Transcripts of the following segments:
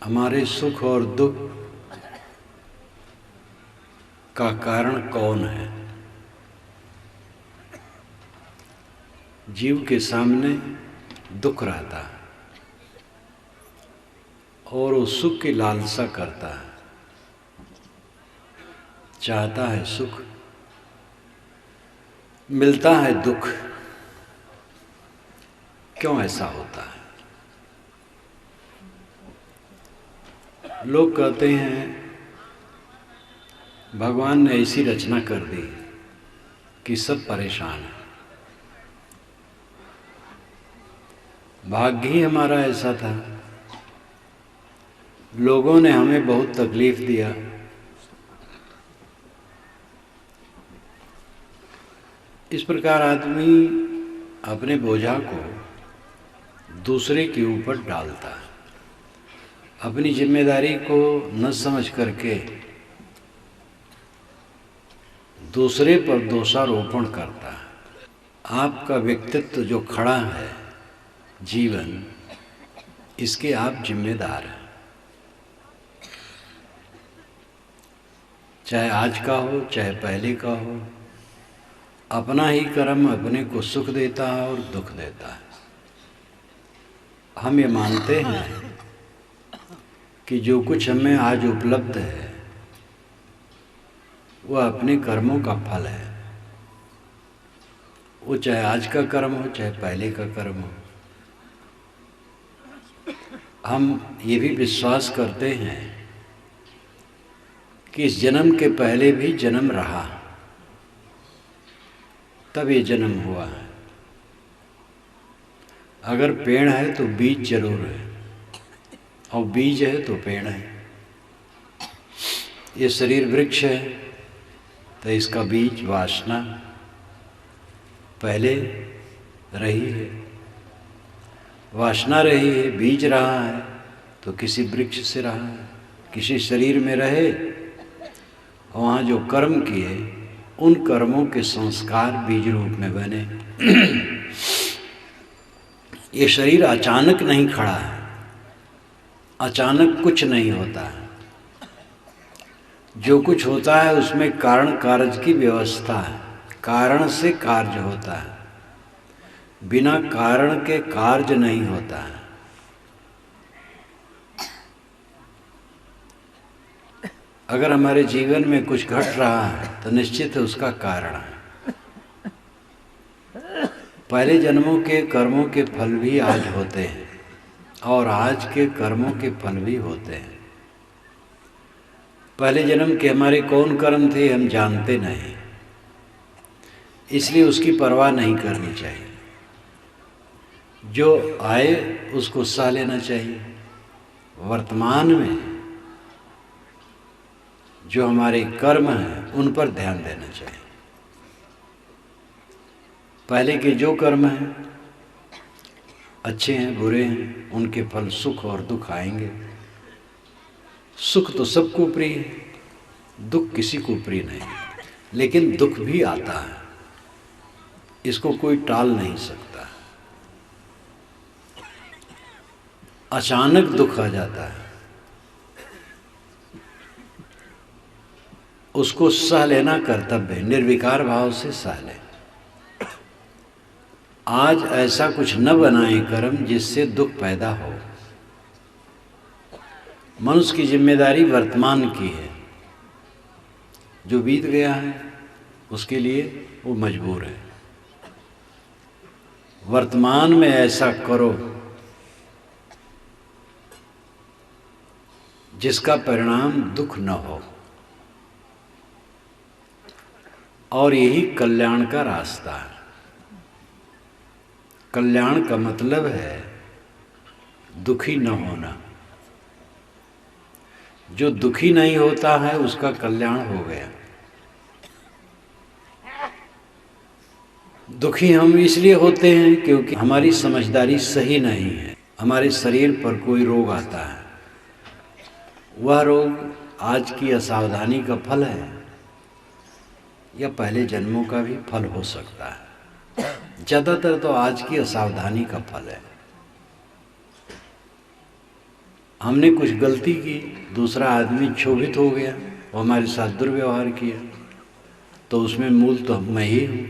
हमारे सुख और दुख का कारण कौन है? जीव के सामने दुख रहता है और वो सुख की लालसा करता है, चाहता है सुख, मिलता है दुख। क्यों ऐसा होता है? लोग कहते हैं भगवान ने ऐसी रचना कर दी कि सब परेशान है। भाग्य ही हमारा ऐसा था, लोगों ने हमें बहुत तकलीफ दिया। इस प्रकार आदमी अपने बोझा को दूसरे के ऊपर डालता है, अपनी जिम्मेदारी को न समझ करके दूसरे पर दोषारोपण करता है। आपका व्यक्तित्व जो खड़ा है, जीवन, इसके आप जिम्मेदार हैं। चाहे आज का हो चाहे पहले का हो, अपना ही कर्म अपने को सुख देता है और दुख देता है। हम ये मानते हैं कि जो कुछ हमें आज उपलब्ध है वह अपने कर्मों का फल है। वो चाहे आज का कर्म हो चाहे पहले का कर्म हो। हम ये भी विश्वास करते हैं कि इस जन्म के पहले भी जन्म रहा, तब ये जन्म हुआ है। अगर पेड़ है तो बीज जरूर है, और बीज है तो पेड़ है। ये शरीर वृक्ष है तो इसका बीज वासना पहले रही है, वासना रही है, बीज रहा है तो किसी वृक्ष से रहा है। किसी शरीर में रहे, वहाँ जो कर्म किए उन कर्मों के संस्कार बीज रूप में बने। ये शरीर अचानक नहीं खड़ा है, अचानक कुछ नहीं होता है। जो कुछ होता है उसमें कारण कार्य की व्यवस्था है, कारण से कार्य होता है, बिना कारण के कार्य नहीं होता है। अगर हमारे जीवन में कुछ घट रहा है तो निश्चित है उसका कारण है। पहले जन्मों के कर्मों के फल भी आज होते हैं और आज के कर्मों के फल भी होते हैं। पहले जन्म के हमारे कौन कर्म थे हम जानते नहीं, इसलिए उसकी परवाह नहीं करनी चाहिए। जो आए उसको सह लेना चाहिए। वर्तमान में जो हमारे कर्म हैं उन पर ध्यान देना चाहिए। पहले के जो कर्म हैं, अच्छे हैं बुरे हैं, उनके फल सुख और दुख आएंगे। सुख तो सबको प्रिय है, दुख किसी को प्रिय नहीं, लेकिन दुख भी आता है, इसको कोई टाल नहीं सकता। अचानक दुख आ जाता है, उसको सह लेना कर्तव्य है, निर्विकार भाव से सह लें। आज ऐसा कुछ न बनाएं कर्म जिससे दुख पैदा हो। मनुष्य की जिम्मेदारी वर्तमान की है, जो बीत गया है उसके लिए वो मजबूर है। वर्तमान में ऐसा करो जिसका परिणाम दुख न हो, और यही कल्याण का रास्ता है। कल्याण का मतलब है दुखी न होना। जो दुखी नहीं होता है उसका कल्याण हो गया। दुखी हम इसलिए होते हैं क्योंकि हमारी समझदारी सही नहीं है। हमारे शरीर पर कोई रोग आता है, वह रोग आज की असावधानी का फल है या पहले जन्मों का भी फल हो सकता है। ज़्यादातर तो आज की असावधानी का फल है। हमने कुछ गलती की, दूसरा आदमी क्षोभित हो गया और हमारे साथ दुर्व्यवहार किया, तो उसमें मूल तो मैं ही हूँ।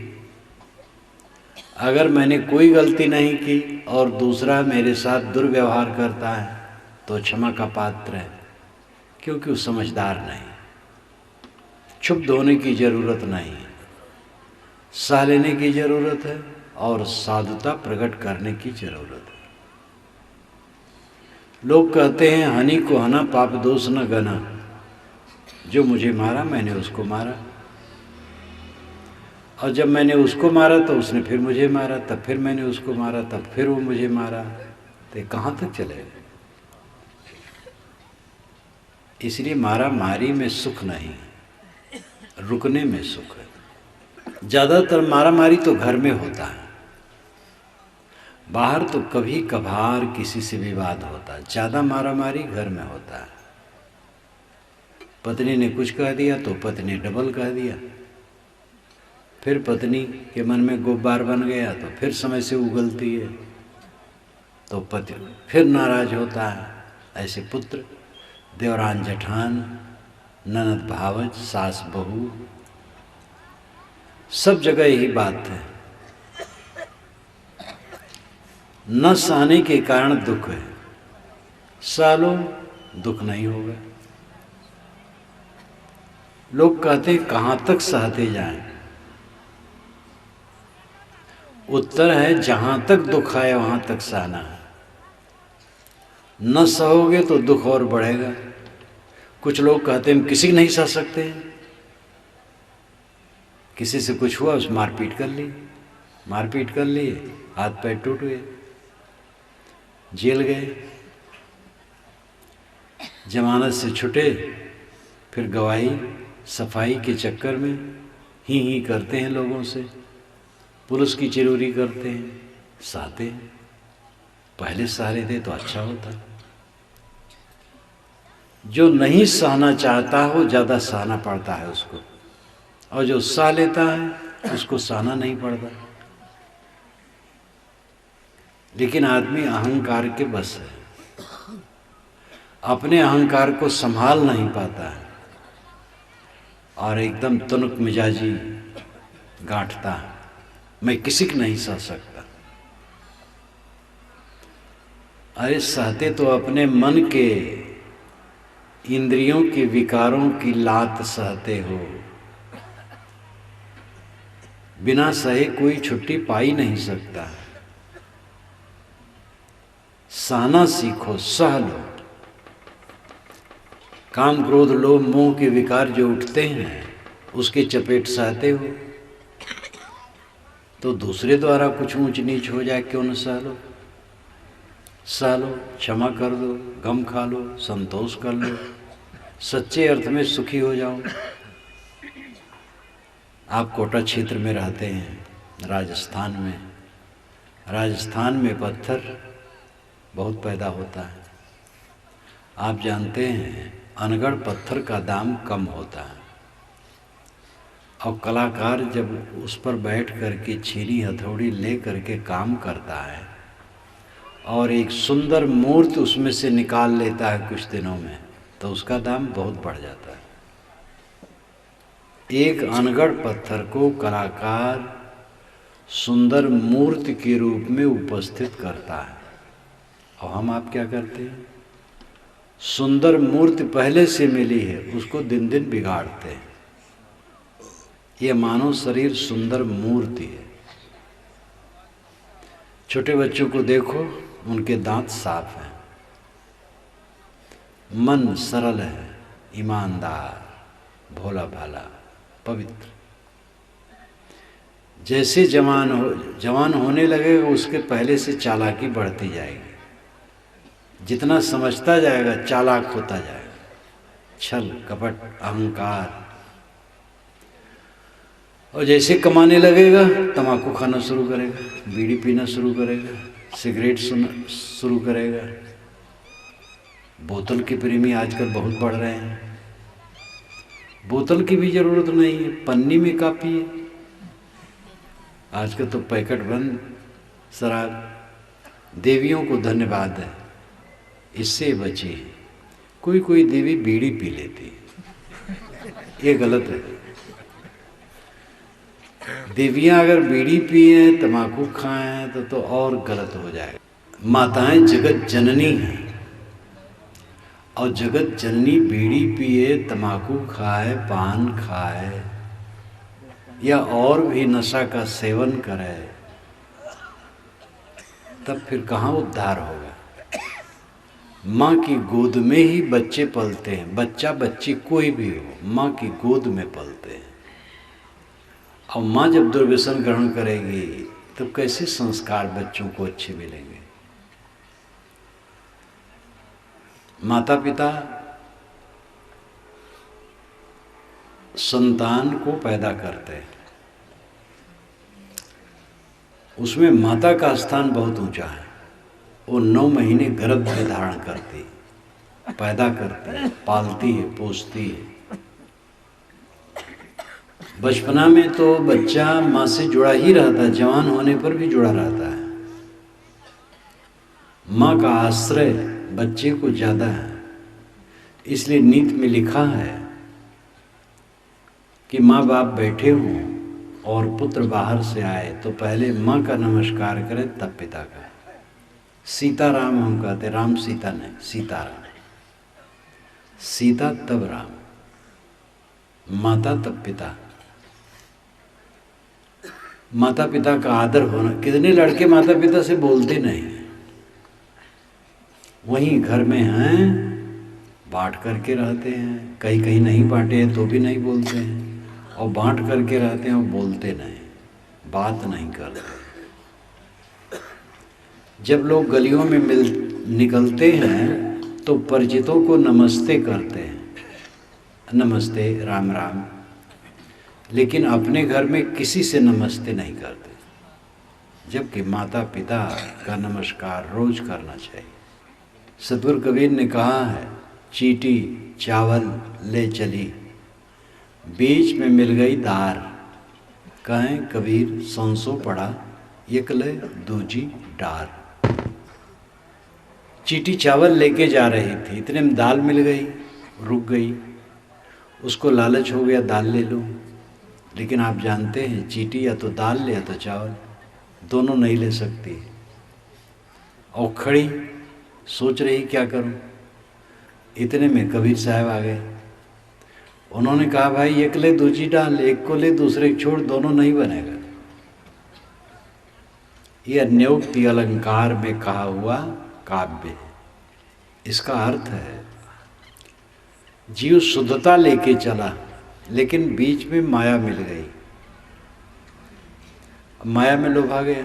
अगर मैंने कोई गलती नहीं की और दूसरा मेरे साथ दुर्व्यवहार करता है तो क्षमा का पात्र है, क्योंकि वो समझदार नहीं। क्षुब्ध होने की जरूरत नहीं, सह लेने की जरूरत है और साधुता प्रकट करने की जरूरत है। लोग कहते हैं हनी को हना पाप दोष न गना, जो मुझे मारा मैंने उसको मारा, और जब मैंने उसको मारा तो उसने फिर मुझे मारा, तब फिर मैंने उसको मारा, तब फिर वो मुझे मारा, तो कहाँ तक चलेगा? इसलिए मारा मारी में सुख नहीं, रुकने में सुख है। ज़्यादातर मारा मारी तो घर में होता है, बाहर तो कभी कभार किसी से विवाद होता है। ज़्यादा मारा मारी घर में होता है। पत्नी ने कुछ कह दिया तो पत्नी डबल कह दिया, फिर पत्नी के मन में गुब्बार बन गया तो फिर समय से उगलती है, तो पति फिर नाराज होता है। ऐसे पुत्र, देवरान जेठान, ननद भावज, सास बहू, सब जगह यही बात है। न सहने के कारण दुख है, सालों दुख नहीं होगा। लोग कहते हैं कहाँ तक सहते जाएं। उत्तर है जहां तक दुख आए वहां तक सहना है। न सहोगे तो दुख और बढ़ेगा। कुछ लोग कहते हैं हम किसी नहीं सह सकते, किसी से कुछ हुआ उस मारपीट कर लिए, हाथ पैर टूट गए, जेल गए, जमानत से छुटे, फिर गवाही सफाई के चक्कर में ही करते हैं लोगों से, पुलिस की चिरूरी करते हैं, सहते हैं। पहले सह थे तो अच्छा होता। जो नहीं सहना चाहता हो ज़्यादा सहना पड़ता है उसको, और जो सह लेता है उसको सहना नहीं पड़ता। लेकिन आदमी अहंकार के बस है, अपने अहंकार को संभाल नहीं पाता है और एकदम तुनक मिजाजी गांठता है, मैं किसी की नहीं सह सकता। अरे सहते तो अपने मन के इंद्रियों के विकारों की लात सहते हो। बिना सहे कोई छुट्टी पाई नहीं सकता। सहना सीखो, सह लो। काम क्रोध लोभ मोह के विकार जो उठते हैं उसके चपेट सहते हो, तो दूसरे द्वारा कुछ ऊंच नीच हो जाए क्यों न सह लो। सह लो, क्षमा कर दो, गम खा लो, संतोष कर लो, सच्चे अर्थ में सुखी हो जाओ। आप कोटा क्षेत्र में रहते हैं, राजस्थान में। राजस्थान में पत्थर बहुत पैदा होता है। आप जानते हैं अनगढ़ पत्थर का दाम कम होता है, और कलाकार जब उस पर बैठ करके छीनी हथौड़ी ले करके काम करता है और एक सुंदर मूर्ति उसमें से निकाल लेता है कुछ दिनों में, तो उसका दाम बहुत बढ़ जाता है। एक अनगढ़ पत्थर को कलाकार सुंदर मूर्ति के रूप में उपस्थित करता है, और हम आप क्या करते हैं? सुंदर मूर्ति पहले से मिली है उसको दिन दिन बिगाड़ते हैं। ये मानव शरीर सुंदर मूर्ति है। छोटे बच्चों को देखो, उनके दांत साफ हैं, मन सरल है, ईमानदार, भोला भाला, पवित्र। जैसे जवान होने लगेगा उसके पहले से चालाकी बढ़ती जाएगी। जितना समझता जाएगा चालाक होता जाएगा। छल कपट अहंकार। और जैसे कमाने लगेगा तंबाकू खाना शुरू करेगा, बीड़ी पीना शुरू करेगा, सिगरेट शुरू करेगा। बोतल के प्रेमी आजकल बहुत बढ़ रहे हैं। बोतल की भी जरूरत नहीं है, पन्नी में काफी है। आजकल तो पैकेट बंद शराब। देवियों को धन्यवाद है, इससे बचे। कोई कोई देवी बीड़ी पी लेती, ये गलत है। देवियां अगर बीड़ी पिए तम्बाकू खाएं तो और गलत हो जाएगा। माताएं जगत जननी हैं, और जगत जननी बीड़ी पिए, तम्बाकू खाए, पान खाए या और भी नशा का सेवन करे, तब फिर कहाँ उद्धार होगा। माँ की गोद में ही बच्चे पलते हैं, बच्चा बच्ची कोई भी हो, माँ की गोद में पलते हैं। और माँ जब दुर्व्यसन ग्रहण करेगी तो कैसे संस्कार बच्चों को अच्छे मिलेंगे। माता पिता संतान को पैदा करते हैं, उसमें माता का स्थान बहुत ऊंचा है। वो 9 महीने गर्भ में धारण करती, पैदा करती है, पालती है, पोसती है। बचपना में तो बच्चा माँ से जुड़ा ही रहता है, जवान होने पर भी जुड़ा रहता है। माँ का आश्रय बच्चे को ज़्यादा है। इसलिए नीति में लिखा है कि माँ बाप बैठे हों और पुत्र बाहर से आए तो पहले माँ का नमस्कार करें, तब पिता का। सीताराम हम कहते, राम सीता नहीं, सीताराम। सीता तब राम, माता तब पिता। माता पिता का आदर होना। कितने लड़के माता पिता से बोलते नहीं, वहीं घर में हैं, बांट करके रहते हैं। कहीं कहीं नहीं बांटे हैं तो भी नहीं बोलते हैं, और बांट करके रहते हैं और बोलते नहीं, बात नहीं करते। जब लोग गलियों में निकलते हैं तो परिचितों को नमस्ते करते हैं, नमस्ते, राम राम, लेकिन अपने घर में किसी से नमस्ते नहीं करते। जबकि माता पिता का नमस्कार रोज करना चाहिए। सतगुरु कबीर ने कहा है, चीटी चावल ले चली, बीच में मिल गई दार। कहें कबीर सौंसो पड़ा, एक ले दूजी डार। चीटी चावल लेके जा रही थी, इतने में दाल मिल गई, रुक गई। उसको लालच हो गया, दाल ले लो। लेकिन आप जानते हैं चीटी या तो दाल ले या तो चावल, दोनों नहीं ले सकती। और खड़ी सोच रही क्या करूं। इतने में कबीर साहब आ गए। उन्होंने कहा, भाई एक ले दूजी डाल, एक को ले दूसरे को छोड़, दोनों नहीं बनेगा। ये अन्योक्ति अलंकार में कहा हुआ काव्य है। इसका अर्थ है जीव शुद्धता लेके चला, लेकिन बीच में माया मिल गई, माया में लोभा गया।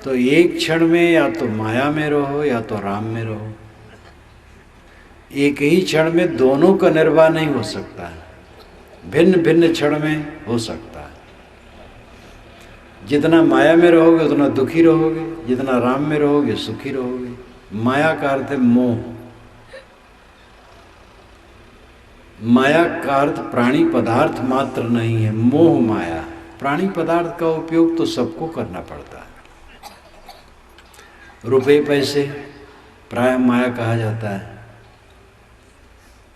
तो एक क्षण में या तो माया में रहो या तो राम में रहो। एक ही क्षण में दोनों का निर्वाह नहीं हो सकता है, भिन्न भिन्न क्षण में हो सकता है। जितना माया में रहोगे उतना दुखी रहोगे, जितना राम में रहोगे सुखी रहोगे। माया का अर्थ है मोह। माया का अर्थ प्राणी पदार्थ मात्र नहीं है, मोह माया। प्राणी पदार्थ का उपयोग तो सबको करना पड़ता है। रुपए पैसे प्राय माया कहा जाता है,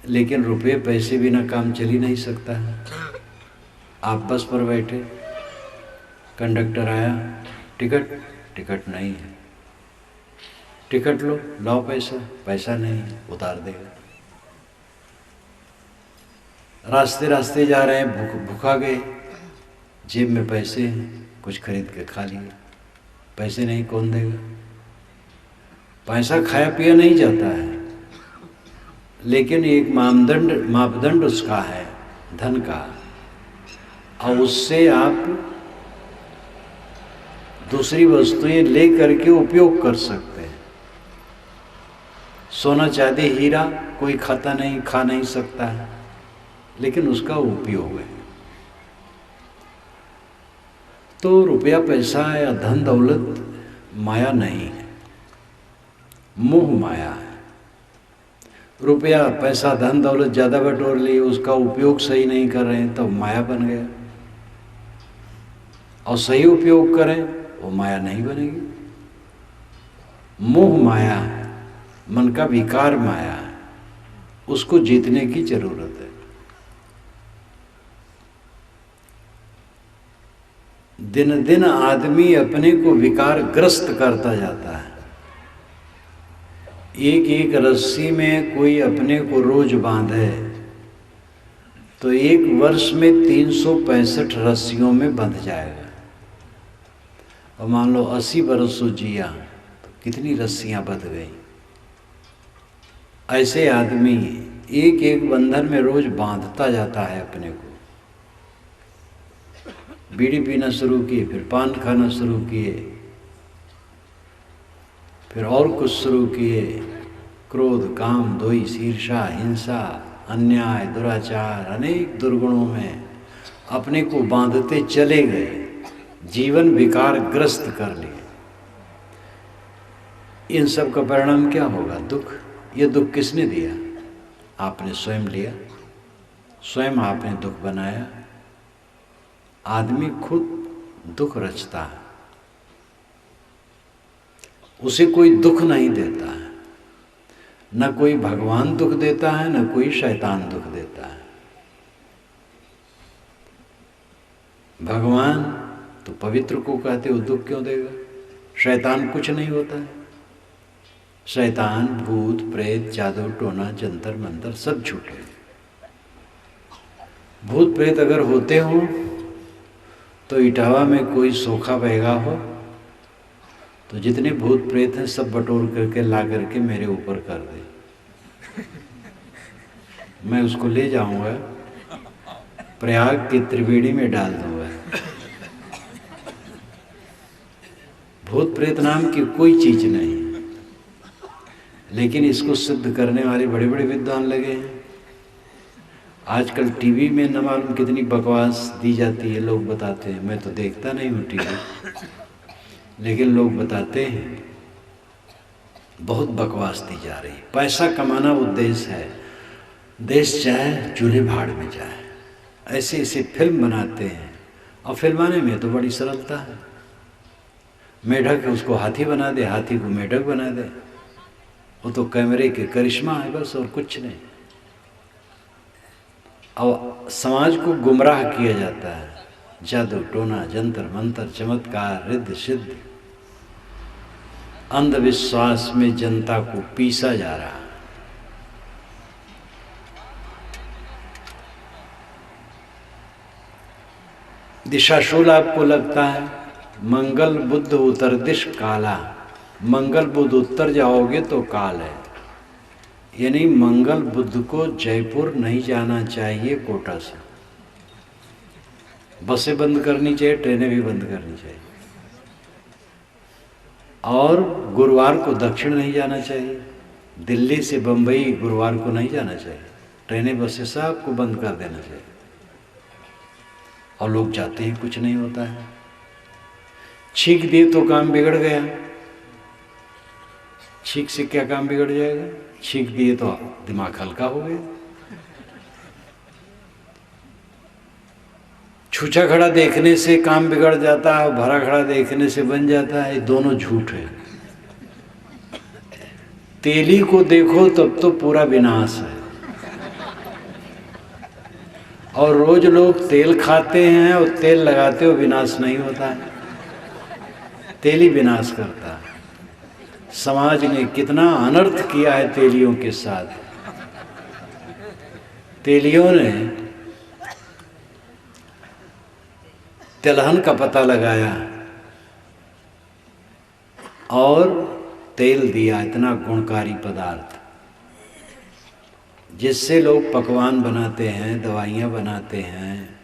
लेकिन रुपए पैसे बिना काम चल ही नहीं सकता है। आप बस पर बैठे, कंडक्टर आया, टिकट नहीं है, टिकट लो, लाओ पैसा, पैसा नहीं है, उतार देगा। रास्ते रास्ते जा रहे हैं, भूखा गए, जेब में पैसे हैं, कुछ खरीद के खा लिए, पैसे नहीं कौन देगा। पैसा खाया पिया नहीं जाता है, लेकिन एक मापदंड उसका है धन का, और उससे आप दूसरी वस्तुएं ले करके उपयोग कर सकते हैं। सोना चांदी हीरा कोई खाता नहीं, खा नहीं सकता है, लेकिन उसका उपयोग है। तो रुपया पैसा या धन दौलत माया नहीं है, मोह माया है। रुपया पैसा धन दौलत ज़्यादा बटोर लिए, उसका उपयोग सही नहीं कर रहे हैं तो माया बन गया, और सही उपयोग करें वो माया नहीं बनेगी। मोह माया है। मन का विकार माया है, उसको जीतने की जरूरत है। दिन दिन आदमी अपने को विकार ग्रस्त करता जाता है। एक एक रस्सी में कोई अपने को रोज बांधे तो एक वर्ष में 365 रस्सियों में बंध जाएगा। और मान लो 80 बरसों जिया तो कितनी रस्सियां बंध गई। ऐसे आदमी एक एक बंधन में रोज बांधता जाता है अपने को। बीड़ी पीना शुरू किए, फिर पान खाना शुरू किए, फिर और कुछ शुरू किए, क्रोध, काम, द्वेष, ईर्ष्या, हिंसा, अन्याय, दुराचार, अनेक दुर्गुणों में अपने को बांधते चले गए, जीवन विकार ग्रस्त कर लिए। इन सब का परिणाम क्या होगा? दुख। ये दुख किसने दिया? आपने स्वयं लिया, स्वयं आपने दुख बनाया। आदमी खुद दुख रचता है, उसे कोई दुख नहीं देता है। न कोई भगवान दुख देता है, न कोई शैतान दुख देता है। भगवान तो पवित्र को कहते हो, दुख क्यों देगा? शैतान कुछ नहीं होता है। शैतान, भूत, प्रेत, जादू टोना, जंतर मंतर सब झूठे। भूत प्रेत अगर होते हो तो इटावा में कोई सोखा बहेगा हो तो जितने भूत प्रेत हैं सब बटोर करके ला करके मेरे ऊपर कर दे। मैं उसको ले जाऊंगा, प्रयाग की त्रिवेणी में डाल दूंगा। भूत प्रेत नाम की कोई चीज नहीं, लेकिन इसको सिद्ध करने वाले बड़े बड़े विद्वान लगे हैं। आजकल टीवी में न मालूम कितनी बकवास दी जाती है, लोग बताते हैं। मैं तो देखता नहीं हूँ टीवी, लेकिन लोग बताते हैं बहुत बकवास दी जा रही है। पैसा कमाना उद्देश्य है, देश चाहे चूल्हे भाड़ में जाए, ऐसे ऐसे फिल्म बनाते हैं। और फिल्माने में तो बड़ी सरलता है। मेढक है उसको हाथी बना दे, हाथी को मेढक बना दे। वो तो कैमरे के करिश्मा है बस, और कुछ नहीं। और समाज को गुमराह किया जाता है। जादू टोना, जंतर मंतर, चमत्कार, रिद्ध सिद्ध, अंधविश्वास में जनता को पीसा जा रहा है। दिशाशूल आपको लगता है, मंगल बुद्ध उत्तर दिश काला। मंगल बुद्ध उत्तर जाओगे तो काल है। यानी मंगल बुद्ध को जयपुर नहीं जाना चाहिए कोटा से। बसें बंद करनी चाहिए, ट्रेनें भी बंद करनी चाहिए। और गुरुवार को दक्षिण नहीं जाना चाहिए। दिल्ली से बंबई गुरुवार को नहीं जाना चाहिए। ट्रेनें, बसें सबको बंद कर देना चाहिए। और लोग जाते हैं, कुछ नहीं होता है। छींक दिए तो काम बिगड़ गया। छींक से क्या काम बिगड़ जाएगा? छींक दिए तो दिमाग हल्का हो गया। छूछा खड़ा देखने से काम बिगड़ जाता है, भरा खड़ा देखने से बन जाता है। ये दोनों झूठ है। तेली को देखो तब तो पूरा विनाश है। और रोज लोग तेल खाते हैं और तेल लगाते हो, विनाश नहीं होता है। तेली विनाश करता है। समाज ने कितना अनर्थ किया है तेलियों के साथ। तेलियों ने तिलहन का पता लगाया और तेल दिया, इतना गुणकारी पदार्थ जिससे लोग पकवान बनाते हैं, दवाइयाँ बनाते हैं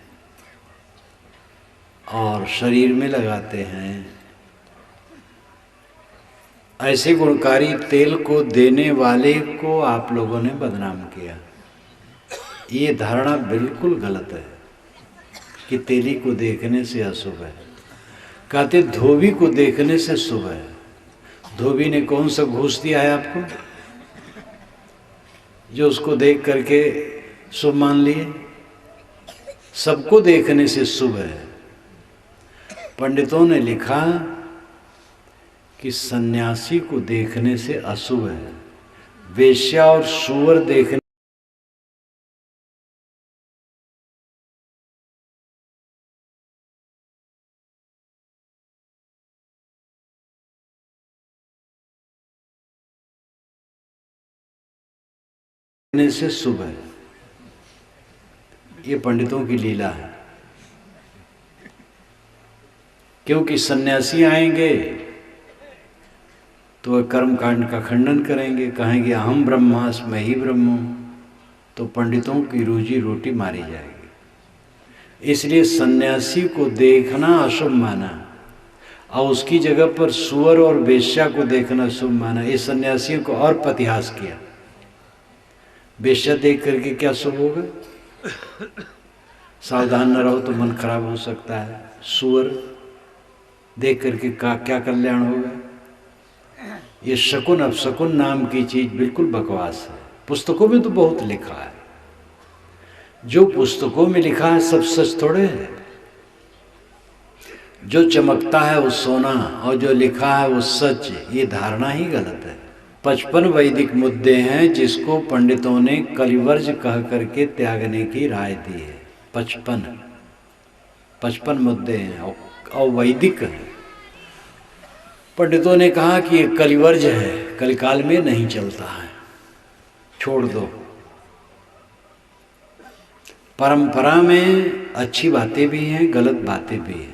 और शरीर में लगाते हैं। ऐसे गुणकारी तेल को देने वाले को आप लोगों ने बदनाम किया। ये धारणा बिल्कुल गलत है कि तेली को देखने से अशुभ है। कहते धोबी को देखने से शुभ है। धोबी ने कौन सा घूस दिया है आपको जो उसको देख करके शुभ मान लिए? सबको देखने से शुभ है। पंडितों ने लिखा कि सन्यासी को देखने से अशुभ है, वेश्या और सूअर देखने से शुभ है। ये पंडितों की लीला है, क्योंकि सन्यासी आएंगे तो वह कर्मकांड का खंडन करेंगे, कहेंगे अहम ब्रह्मास्मि मैं ही ब्रह्म हूं, तो पंडितों की रोजी रोटी मारी जाएगी। इसलिए सन्यासी को देखना अशुभ माना और उसकी जगह पर सुअर और वेश्या को देखना शुभ माना। ये सन्यासियों को और पतिहास किया। वेश्या देख करके क्या शुभ होगा? सावधान न रहो तो मन खराब हो सकता है। सुअर देख करके क्या कल्याण होगा? ये शकुन अपशकुन नाम की चीज बिल्कुल बकवास है। पुस्तकों में तो बहुत लिखा है, जो पुस्तकों में लिखा है सब सच थोड़े है। जो चमकता है वो सोना और जो लिखा है वो सच, ये धारणा ही गलत है। 55 वैदिक मुद्दे हैं जिसको पंडितों ने कलिवर्ज कह करके त्यागने की राय दी है। 55 मुद्दे हैं और वैदिक हैं। पंडितों ने कहा कि ये कलिवर्ज है, कलिकाल में नहीं चलता है, छोड़ दो। परंपरा में अच्छी बातें भी हैं, गलत बातें भी हैं।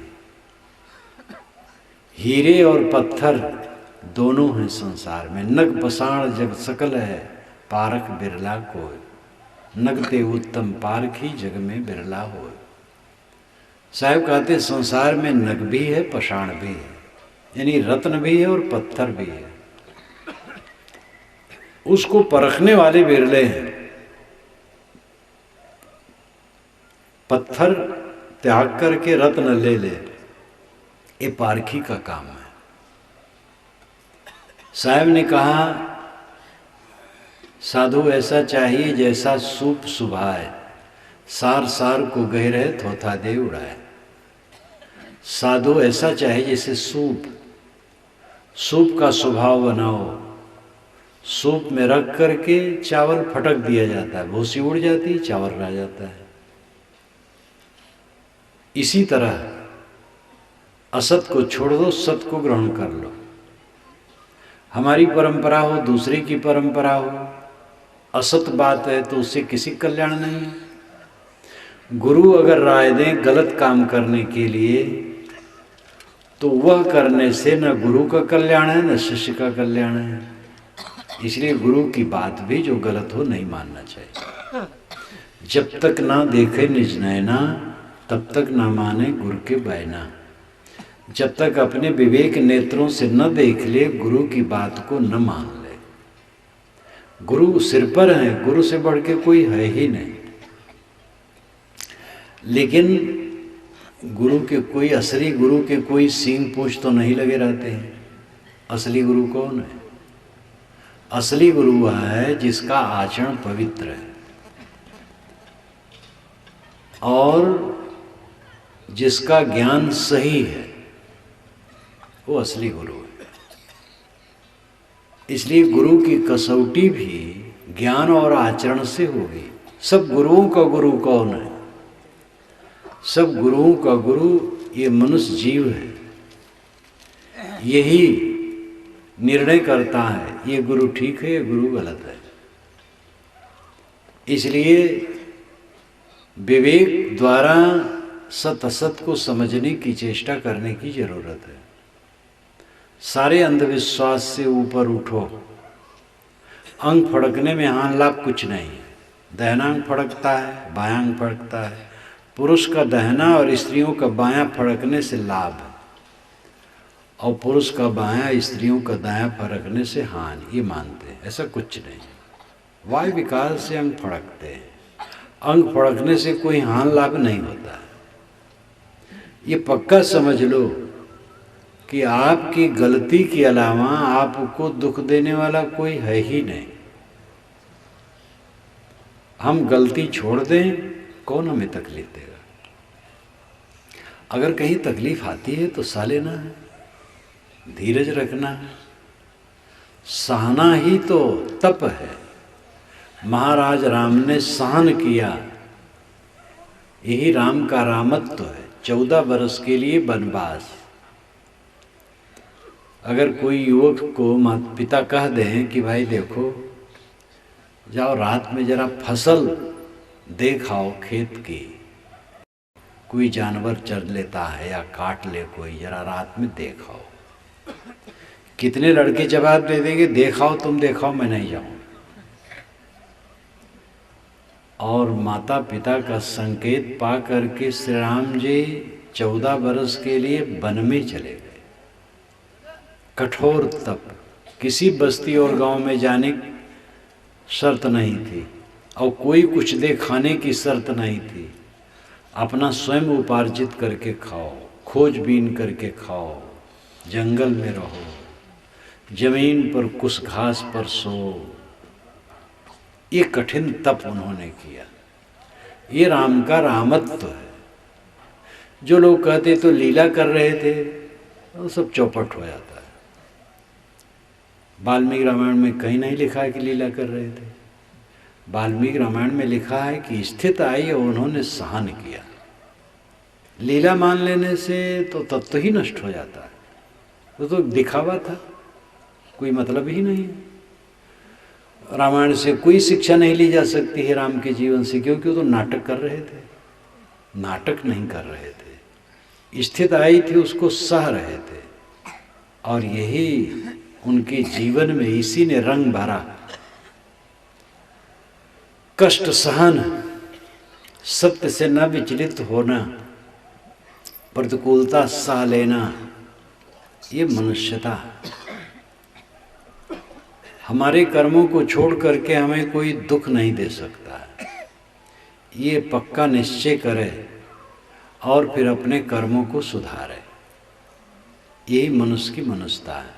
हीरे और पत्थर दोनों हैं संसार में। नग पसाण जग सकल है, पारख बिरला कोय। नगते उत्तम पारख ही जग में बिरला होय। साहब कहते संसार में नग भी है, पषाण भी है, यानी रत्न भी है और पत्थर भी है। उसको परखने वाले बिरले हैं। पत्थर त्याग करके रत्न ले ले, ये पारखी का काम है। साहब ने कहा साधु ऐसा चाहिए जैसा सूप सुभाए, सार सार को गहरे थोथा दे उड़ाए। साधु ऐसा चाहिए जैसे सूप का स्वभाव बनाओ। सूप में रख करके चावल फटक दिया जाता है, भूसी उड़ जाती है, चावल रह जाता है। इसी तरह असत को छोड़ दो, सत को ग्रहण कर लो। हमारी परंपरा हो, दूसरे की परंपरा हो, असत बात है तो उससे किसी कल्याण नहीं है। गुरु अगर राय दें गलत काम करने के लिए तो वह करने से न गुरु का कल्याण है न शिष्य का कल्याण है। इसलिए गुरु की बात भी जो गलत हो नहीं मानना चाहिए। जब तक ना देखे निज नैना तब तक ना माने गुरु के बैना। जब तक अपने विवेक नेत्रों से न देख ले, गुरु की बात को न मान ले। गुरु सिर पर है, गुरु से बढ़ के कोई है ही नहीं। लेकिन गुरु के कोई असली गुरु के कोई सींग पूछ तो नहीं लगे रहते हैं। असली गुरु कौन है? असली गुरु वह है जिसका आचरण पवित्र है और जिसका ज्ञान सही है, वो असली गुरु है। इसलिए गुरु की कसौटी भी ज्ञान और आचरण से होगी। सब गुरुओं का गुरु कौन है? सब गुरुओं का गुरु ये मनुष्य जीव है। यही निर्णय करता है ये गुरु ठीक है, ये गुरु गलत है। इसलिए विवेक द्वारा सत असत को समझने की चेष्टा करने की जरूरत है। सारे अंधविश्वास से ऊपर उठो। अंग फड़कने में हानि लाभ कुछ नहीं। दाहिना अंग फड़कता है, बायां अंग फड़कता है। पुरुष का दाहिना और स्त्रियों का बायां फड़कने से लाभ है और पुरुष का बायां स्त्रियों का दायां फड़कने से हानि, ये मानते हैं। ऐसा कुछ नहीं। वायु विकार से अंग फड़कते हैं। अंग फड़कने से कोई हानि लाभ नहीं होता। ये पक्का समझ लो कि आपकी गलती के अलावा आपको दुख देने वाला कोई है ही नहीं। हम गलती छोड़ दें, कौन हमें तकलीफ देगा? अगर कहीं तकलीफ आती है तो सा लेना है, धीरज रखना है। सहना ही तो तप है। महाराज राम ने सहन किया, यही राम का रामत्व है। 14 वर्ष के लिए वनवास। अगर कोई युवक को माता पिता कह दें कि भाई देखो जाओ रात में जरा फसल देख आओ खेत की, कोई जानवर चर लेता है या काट ले कोई, जरा रात में देख आओ, कितने लड़के जवाब दे देंगे देखाओ, तुम देखाओ, मैं नहीं जाऊं। और माता पिता का संकेत पा करके श्री राम जी 14 वर्ष के लिए वन में चले गए। कठोर तप, किसी बस्ती और गांव में जाने की शर्त नहीं थी और कोई कुछ दे खाने की शर्त नहीं थी। अपना स्वयं उपार्जित करके खाओ, खोजबीन करके खाओ, जंगल में रहो, जमीन पर कुछ घास पर सो। ये कठिन तप उन्होंने किया। ये राम का रामत्व है। जो लोग कहते तो लीला कर रहे थे, वो सब चौपट हो जाता है। वाल्मीकि रामायण में कहीं नहीं लिखा है कि लीला कर रहे थे। वाल्मीकि रामायण में लिखा है कि स्थिति आई और उन्होंने सहन किया। लीला मान लेने से तो तत्व ही नष्ट हो जाता है। वो तो दिखावा था, कोई मतलब ही नहीं है। रामायण से कोई शिक्षा नहीं ली जा सकती है राम के जीवन से, क्योंकि वो तो नाटक कर रहे थे। नाटक नहीं कर रहे थे, स्थिति आई थी उसको सह रहे थे। और यही उनके जीवन में इसी ने रंग भरा। कष्ट सहन, सत्य से न विचलित होना, प्रतिकूलता सह लेना, ये मनुष्यता। हमारे कर्मों को छोड़ करके हमें कोई दुख नहीं दे सकता है, ये पक्का निश्चय करे और फिर अपने कर्मों को सुधारे। यही मनुष्य की मनुष्यता है।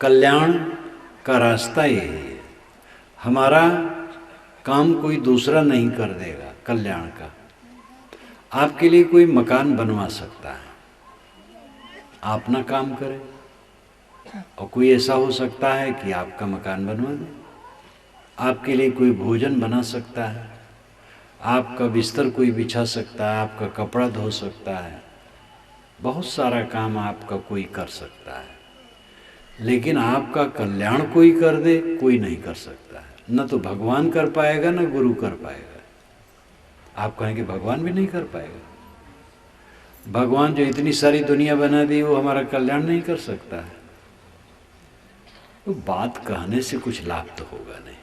कल्याण का रास्ता यही है। हमारा काम कोई दूसरा नहीं कर देगा कल्याण का। आपके लिए कोई मकान बनवा सकता है, आप अपना काम करें, और कोई ऐसा हो सकता है कि आपका मकान बनवा दे। आपके लिए कोई भोजन बना सकता है, आपका बिस्तर कोई बिछा सकता है, आपका कपड़ा धो सकता है, बहुत सारा काम आपका कोई कर सकता है। लेकिन आपका कल्याण कोई कर दे, कोई नहीं कर सकता है। न तो भगवान कर पाएगा, न गुरु कर पाएगा। आप कहेंगे भगवान भी नहीं कर पाएगा। भगवान जो इतनी सारी दुनिया बना दी, वो हमारा कल्याण नहीं कर सकता है। तो बात कहने से कुछ लाभ तो होगा नहीं।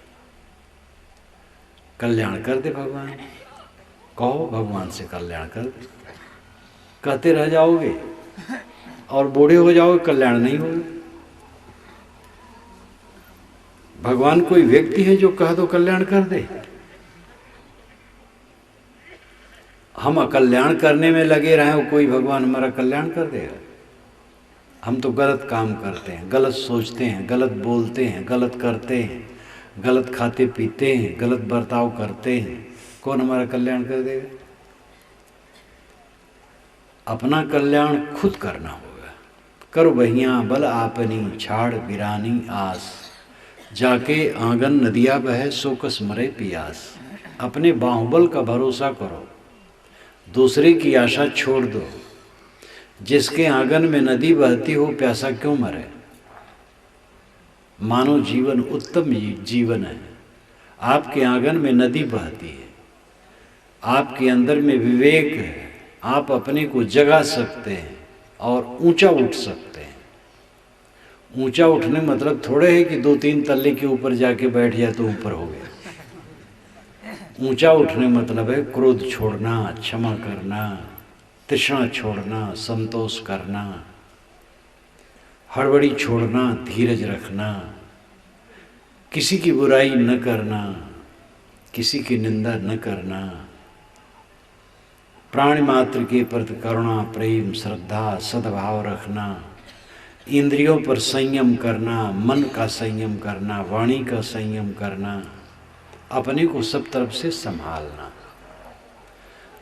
कल्याण कर दे भगवान, कहो भगवान से कल्याण कर दे। कहते रह जाओगे और बूढ़े हो जाओगे, कल्याण नहीं होगा। भगवान कोई व्यक्ति है जो कह दो कल्याण कर दे? हम अकल्याण करने में लगे रहे, कोई भगवान हमारा कल्याण कर देगा? हम तो गलत काम करते हैं, गलत सोचते हैं, गलत बोलते हैं, गलत करते हैं, गलत खाते पीते हैं, गलत बर्ताव करते हैं। कौन हमारा कल्याण कर देगा? अपना कल्याण खुद करना होगा। कर बहियाँ बल आपनी, छाड़ बिरानी आस, जाके आंगन नदिया बहे सो कस मरे पियास। अपने बाहुबल का भरोसा करो, दूसरे की आशा छोड़ दो। जिसके आंगन में नदी बहती हो, प्यासा क्यों मरे? मानव जीवन उत्तम जीवन है। आपके आंगन में नदी बहती है, आपके अंदर में विवेक है, आप अपने को जगा सकते हैं और ऊंचा उठ सकते हैं। ऊंचा उठने मतलब थोड़े है कि 2-3 तल्ले के ऊपर जाके बैठ जाए तो ऊपर हो गया। ऊंचा उठने मतलब है क्रोध छोड़ना, क्षमा करना, तृष्णा छोड़ना, संतोष करना, हड़बड़ी छोड़ना, धीरज रखना, किसी की बुराई न करना, किसी की निंदा न करना, प्राणी मात्र के प्रति करुणा, प्रेम, श्रद्धा, सद्भाव रखना, इंद्रियों पर संयम करना, मन का संयम करना, वाणी का संयम करना, अपने को सब तरफ से संभालना।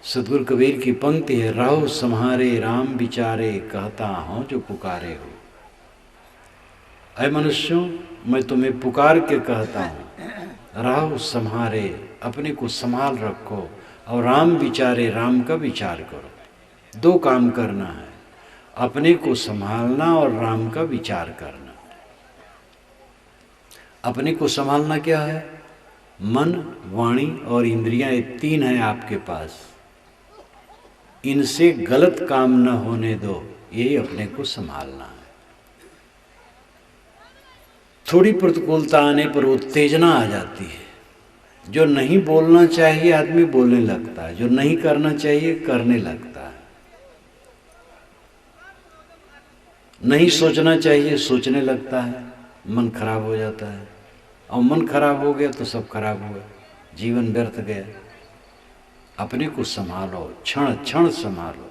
सतगुरु कबीर की पंक्ति है, रहो सम्हारे राम विचारे, कहता हूँ जो पुकारे हो। अय मनुष्यों, मैं तुम्हें पुकार के कहता हूँ, रहो संहारे, अपने को संभाल रखो, और राम विचारे, राम का विचार करो। दो काम करना है, अपने को संभालना और राम का विचार करना। अपने को संभालना क्या है? मन, वाणी और इंद्रियां, ये तीन हैं आपके पास। इनसे गलत काम न होने दो, यही अपने को संभालना है। थोड़ी प्रतिकूलता आने पर उत्तेजना आ जाती है। जो नहीं बोलना चाहिए आदमी बोलने लगता है, जो नहीं करना चाहिए करने लगता है। नहीं सोचना चाहिए सोचने लगता है, मन खराब हो जाता है। और मन खराब हो गया तो सब खराब हुआ, जीवन व्यर्थ गया। अपने को संभालो, क्षण क्षण संभालो।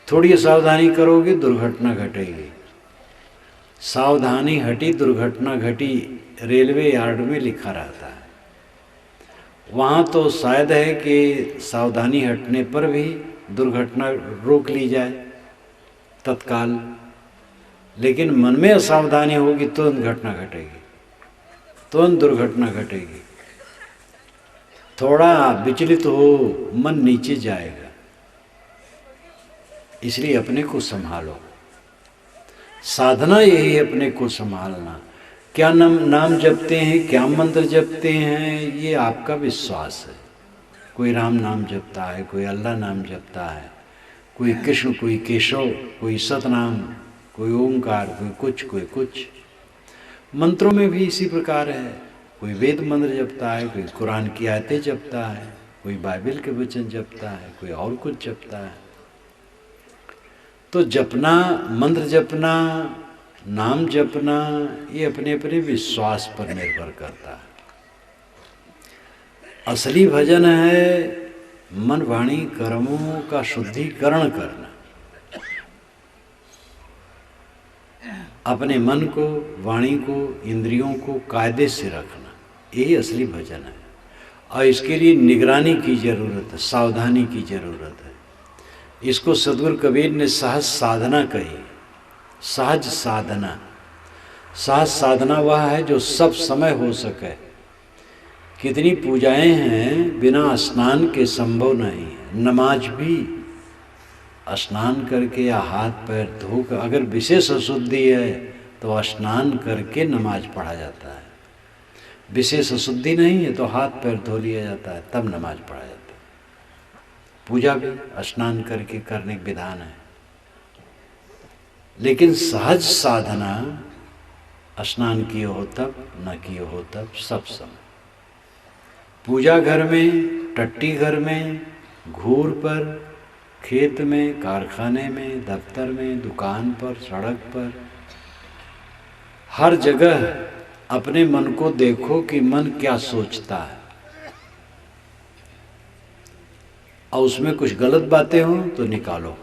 थोड़ी सावधानी करोगे दुर्घटना घटेगी। सावधानी हटी दुर्घटना घटी, रेलवे यार्ड में लिखा रहता है। वहाँ तो शायद है कि सावधानी हटने पर भी दुर्घटना रोक ली जाए तत्काल, लेकिन मन में असावधानी होगी तुरंत घटना घटेगी, तुरंत दुर्घटना घटेगी। थोड़ा विचलित हो मन नीचे जाएगा। इसलिए अपने को संभालो। साधना यही है, अपने को संभालना। क्या नाम जपते हैं, क्या मंत्र जपते हैं, ये आपका विश्वास है। कोई राम नाम जपता है, कोई अल्लाह नाम जपता है, कोई कृष्ण, कोई केशव, कोई सतनाम, कोई ओंकार, कोई कुछ। मंत्रों में भी इसी प्रकार है। कोई वेद मंत्र जपता है, कोई कुरान की आयतें जपता है, कोई बाइबल के वचन जपता है, कोई और कुछ जपता है। तो जपना, मंत्र जपना, नाम जपना, ये अपने अपने विश्वास पर निर्भर करता है। असली भजन है मन, वाणी, कर्मों का शुद्धिकरण करना। अपने मन को, वाणी को, इंद्रियों को कायदे से रखना, यही असली भजन है। और इसके लिए निगरानी की जरूरत है, सावधानी की जरूरत है। इसको सदगुरु कबीर ने सहज साधना कही। सहज साधना, सहज साधना वह है जो सब समय हो सके। कितनी पूजाएं हैं बिना स्नान के संभव नहीं है। नमाज भी स्नान करके या हाथ पैर धोकर, अगर विशेष अशुद्धि है तो स्नान करके नमाज पढ़ा जाता है। विशेष अशुद्धि नहीं है तो हाथ पैर धो लिया जाता है, तब नमाज पढ़ा जाता है। पूजा भी स्नान करके करने का विधान है। लेकिन सहज साधना स्नान किए हो तब, न किए हो तब, सब समय। पूजा घर में, टट्टी घर में, घूर पर, खेत में, कारखाने में, दफ्तर में, दुकान पर, सड़क पर, हर जगह अपने मन को देखो कि मन क्या सोचता है। और उसमें कुछ गलत बातें हो तो निकालो।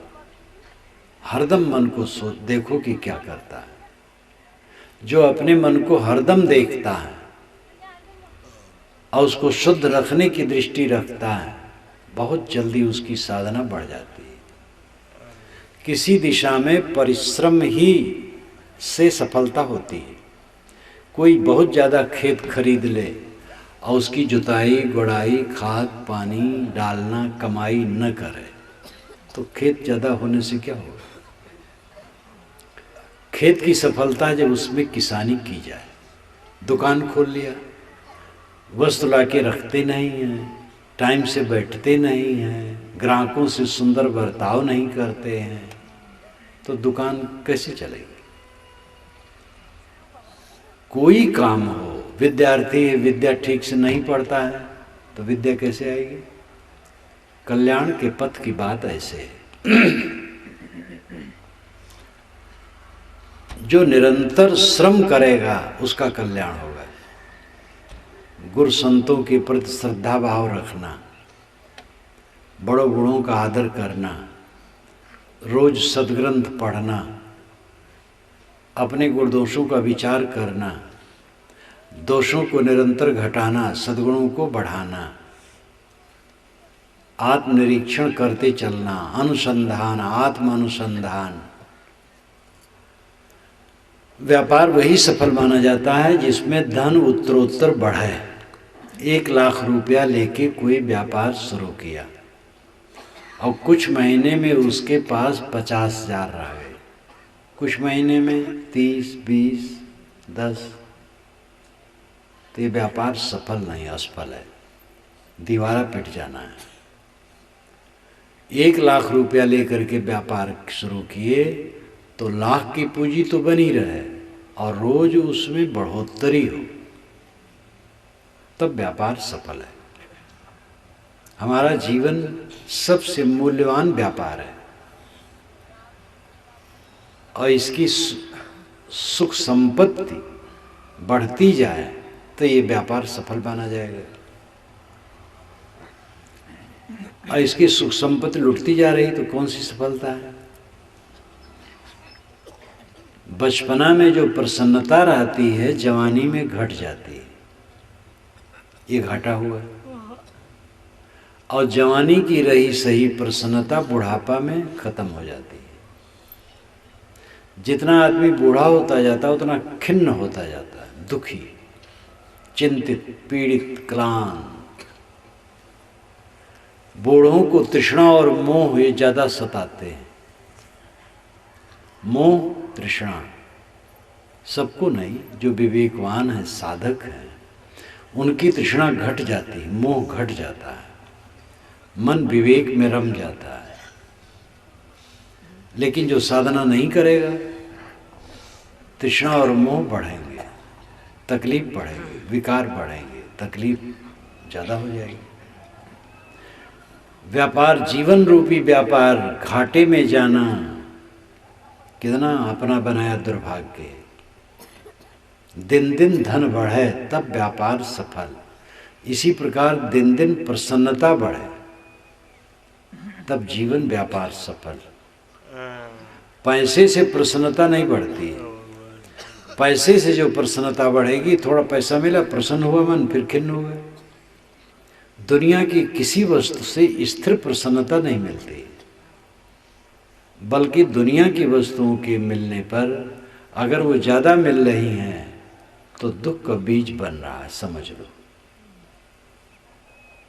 हरदम मन को देखो कि क्या करता है। जो अपने मन को हरदम देखता है और उसको शुद्ध रखने की दृष्टि रखता है, बहुत जल्दी उसकी साधना बढ़ जाती है। किसी दिशा में परिश्रम ही से सफलता होती है। कोई बहुत ज़्यादा खेत खरीद ले और उसकी जुताई, गुड़ाई, खाद, पानी डालना, कमाई न करे तो खेत ज़्यादा होने से क्या होगा? खेत की सफलता जब उसमें किसानी की जाए। दुकान खोल लिया, वस्तु लाके रखते नहीं हैं, टाइम से बैठते नहीं हैं, ग्राहकों से सुंदर बर्ताव नहीं करते हैं, तो दुकान कैसे चलेगी? कोई काम हो, विद्यार्थी विद्या ठीक से नहीं पढ़ता है तो विद्या कैसे आएगी? कल्याण के पथ की बात ऐसे है। जो निरंतर श्रम करेगा उसका कल्याण होगा। गुरु संतों के प्रति श्रद्धा भाव रखना, बड़ों बूढ़ों का आदर करना, रोज सद्ग्रंथ पढ़ना, अपने गुण दोषों का विचार करना, दोषों को निरंतर घटाना, सद्गुणों को बढ़ाना, आत्मनिरीक्षण करते चलना, अनुसंधान, आत्म अनुसंधान, व्यापार वही सफल माना जाता है जिसमें धन उत्तरोत्तर बढ़े। 1 लाख रुपया लेके कोई व्यापार शुरू किया और कुछ महीने में उसके पास 50,000 रह गए, कुछ महीने में 30, 20, 10, तो ये व्यापार सफल नहीं, असफल है, दीवारा पिट जाना है। 1 लाख रुपया लेकर के व्यापार शुरू किए तो लाख की पूंजी तो बनी रहे और रोज उसमें बढ़ोतरी हो, तब व्यापार सफल है। हमारा जीवन सबसे मूल्यवान व्यापार है और इसकी सुख संपत्ति बढ़ती जाए तो ये व्यापार सफल माना जाएगा। और इसकी सुख संपत्ति लुटती जा रही तो कौन सी सफलता है? बचपना में जो प्रसन्नता रहती है जवानी में घट जाती है, ये घटा हुआ है। और जवानी की रही सही प्रसन्नता बुढ़ापा में खत्म हो जाती है। जितना आदमी बूढ़ा होता जाता है उतना खिन्न होता जाता है, दुखी, चिंतित, पीड़ित, क्लांत। बूढ़ों को तृष्णा और मोह ये ज्यादा सताते हैं। मोह, तृष्णा सबको नहीं, जो विवेकवान है, साधक है, उनकी तृष्णा घट जाती है, मोह घट जाता है, मन विवेक में रम जाता है। लेकिन जो साधना नहीं करेगा, तृष्णा और मोह बढ़ेंगे, तकलीफ बढ़ेगी, विकार बढ़ेंगे, तकलीफ ज़्यादा हो जाएगी। व्यापार, जीवन रूपी व्यापार, घाटे में जाना कितना अपना बनाया दुर्भाग्य। दिन दिन धन बढ़े तब व्यापार सफल। इसी प्रकार दिन दिन प्रसन्नता बढ़े तब जीवन व्यापार सफल। पैसे से प्रसन्नता नहीं बढ़ती। पैसे से जो प्रसन्नता बढ़ेगी, थोड़ा पैसा मिला, प्रसन्न हुआ मन, फिर खिन्न हुआ। दुनिया की किसी वस्तु से स्थिर प्रसन्नता नहीं मिलती, बल्कि दुनिया की वस्तुओं के मिलने पर अगर वो ज़्यादा मिल रही हैं तो दुख का बीज बन रहा है, समझ लो।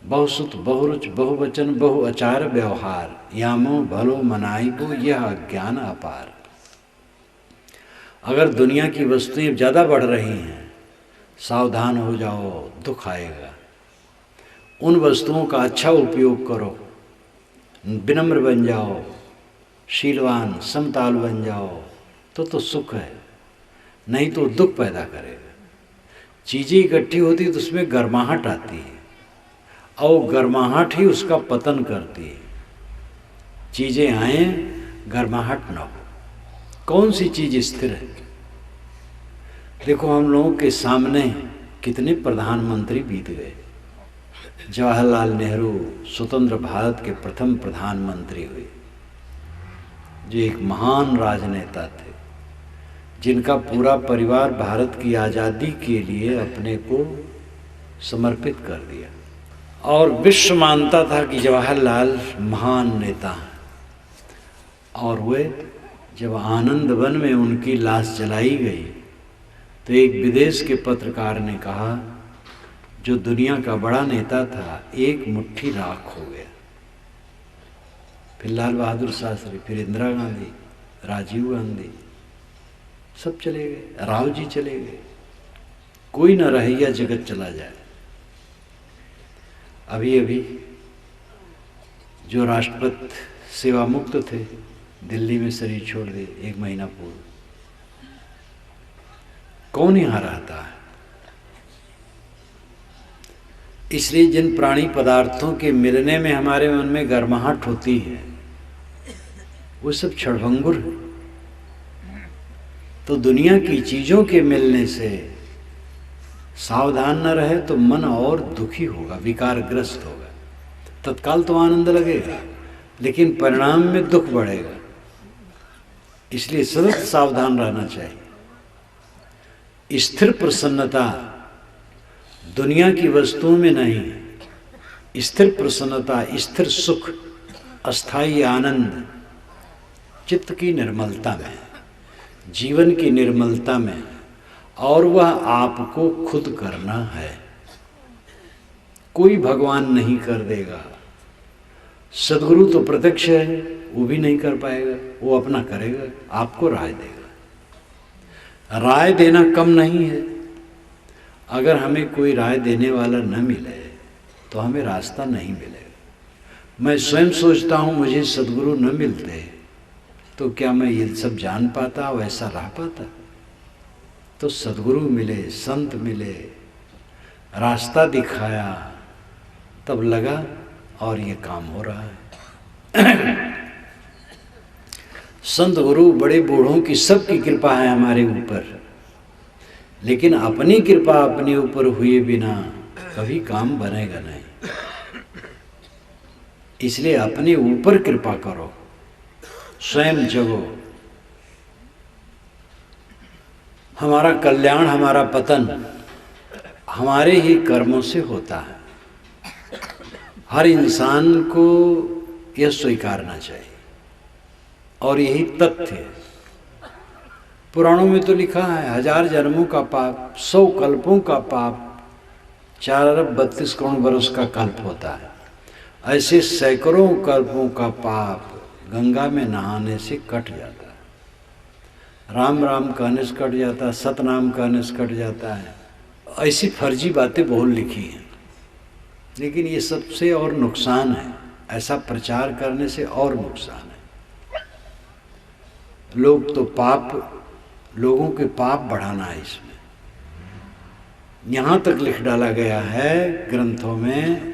बहुसुत, बहुरुच, बहुवचन, बहुआचार व्यवहार, यामो भलो मनाइबो यह अज्ञान अपार। अगर दुनिया की वस्तुएं ज़्यादा बढ़ रही हैं, सावधान हो जाओ, दुख आएगा। उन वस्तुओं का अच्छा उपयोग करो, विनम्र बन जाओ, शीलवान, समताल बन जाओ, तो सुख है, नहीं तो दुख पैदा करेगा। चीज़ें इकट्ठी होती तो उसमें गर्माहट आती है और गर्माहट ही उसका पतन करती है। चीज़ें आए, गर्माहट ना हो। कौन सी चीज़ स्थिर है? देखो, हम लोगों के सामने कितने प्रधानमंत्री बीत गए। जवाहरलाल नेहरू स्वतंत्र भारत के प्रथम प्रधानमंत्री हुए, जो एक महान राजनेता थे, जिनका पूरा परिवार भारत की आज़ादी के लिए अपने को समर्पित कर दिया और विश्व मानता था कि जवाहरलाल महान नेता हैं। और वे जब आनंद वन में उनकी लाश जलाई गई तो एक विदेश के पत्रकार ने कहा, जो दुनिया का बड़ा नेता था एक मुट्ठी राख हो गया। फिर लाल बहादुर शास्त्री, फिर इंदिरा गांधी, राजीव गांधी, सब चले गए, राव जी चले गए, कोई न रहे या जगत चला जाए। अभी अभी जो राष्ट्रपति सेवा मुक्त थे, दिल्ली में शरीर छोड़ दिए 1 महीना पूर्व। कौन यहाँ रहता है? इसलिए जिन प्राणी पदार्थों के मिलने में हमारे मन में गर्माहट होती है, वो सब क्षणभंगुर है। तो दुनिया की चीज़ों के मिलने से सावधान न रहे तो मन और दुखी होगा, विकारग्रस्त होगा। तत्काल तो आनंद लगेगा, लेकिन परिणाम में दुख बढ़ेगा। इसलिए सतत सावधान रहना चाहिए। स्थिर प्रसन्नता दुनिया की वस्तुओं में नहीं, स्थिर प्रसन्नता, स्थिर सुख, अस्थायी आनंद चित्त की निर्मलता में। जीवन की निर्मलता में, और वह आपको खुद करना है। कोई भगवान नहीं कर देगा। सदगुरु तो प्रत्यक्ष है, वो भी नहीं कर पाएगा, वो अपना करेगा, आपको राय देगा। राय देना कम नहीं है। अगर हमें कोई राय देने वाला न मिले तो हमें रास्ता नहीं मिलेगा। मैं स्वयं सोचता हूँ मुझे सदगुरु न मिलते तो क्या मैं ये सब जान पाता, वैसा रह पाता? तो सदगुरु मिले, संत मिले, रास्ता दिखाया, तब लगा और ये काम हो रहा है। संत गुरु बड़े बूढ़ों की सबकी कृपा है हमारे ऊपर, लेकिन अपनी कृपा अपने ऊपर हुए बिना कभी काम बनेगा नहीं। इसलिए अपने ऊपर कृपा करो, स्वयं जगो। हमारा कल्याण, हमारा पतन हमारे ही कर्मों से होता है। हर इंसान को यह स्वीकारना चाहिए, और यही तथ्य है। पुराणों में तो लिखा है 1000 जन्मों का पाप, 100 कल्पों का पाप, 4 अरब 32 करोड़ वर्ष का कल्प होता है। ऐसे सैकड़ों कल्पों का पाप गंगा में नहाने से कट जाता है। राम राम कहने से कट जाता है, सतनाम कहने से कट जाता है। ऐसी फर्जी बातें बहुत लिखी हैं, लेकिन ये सबसे और नुकसान है। ऐसा प्रचार करने से और नुकसान है। लोग तो लोगों के पाप बढ़ाना है इसमें। यहाँ तक लिख डाला गया है ग्रंथों में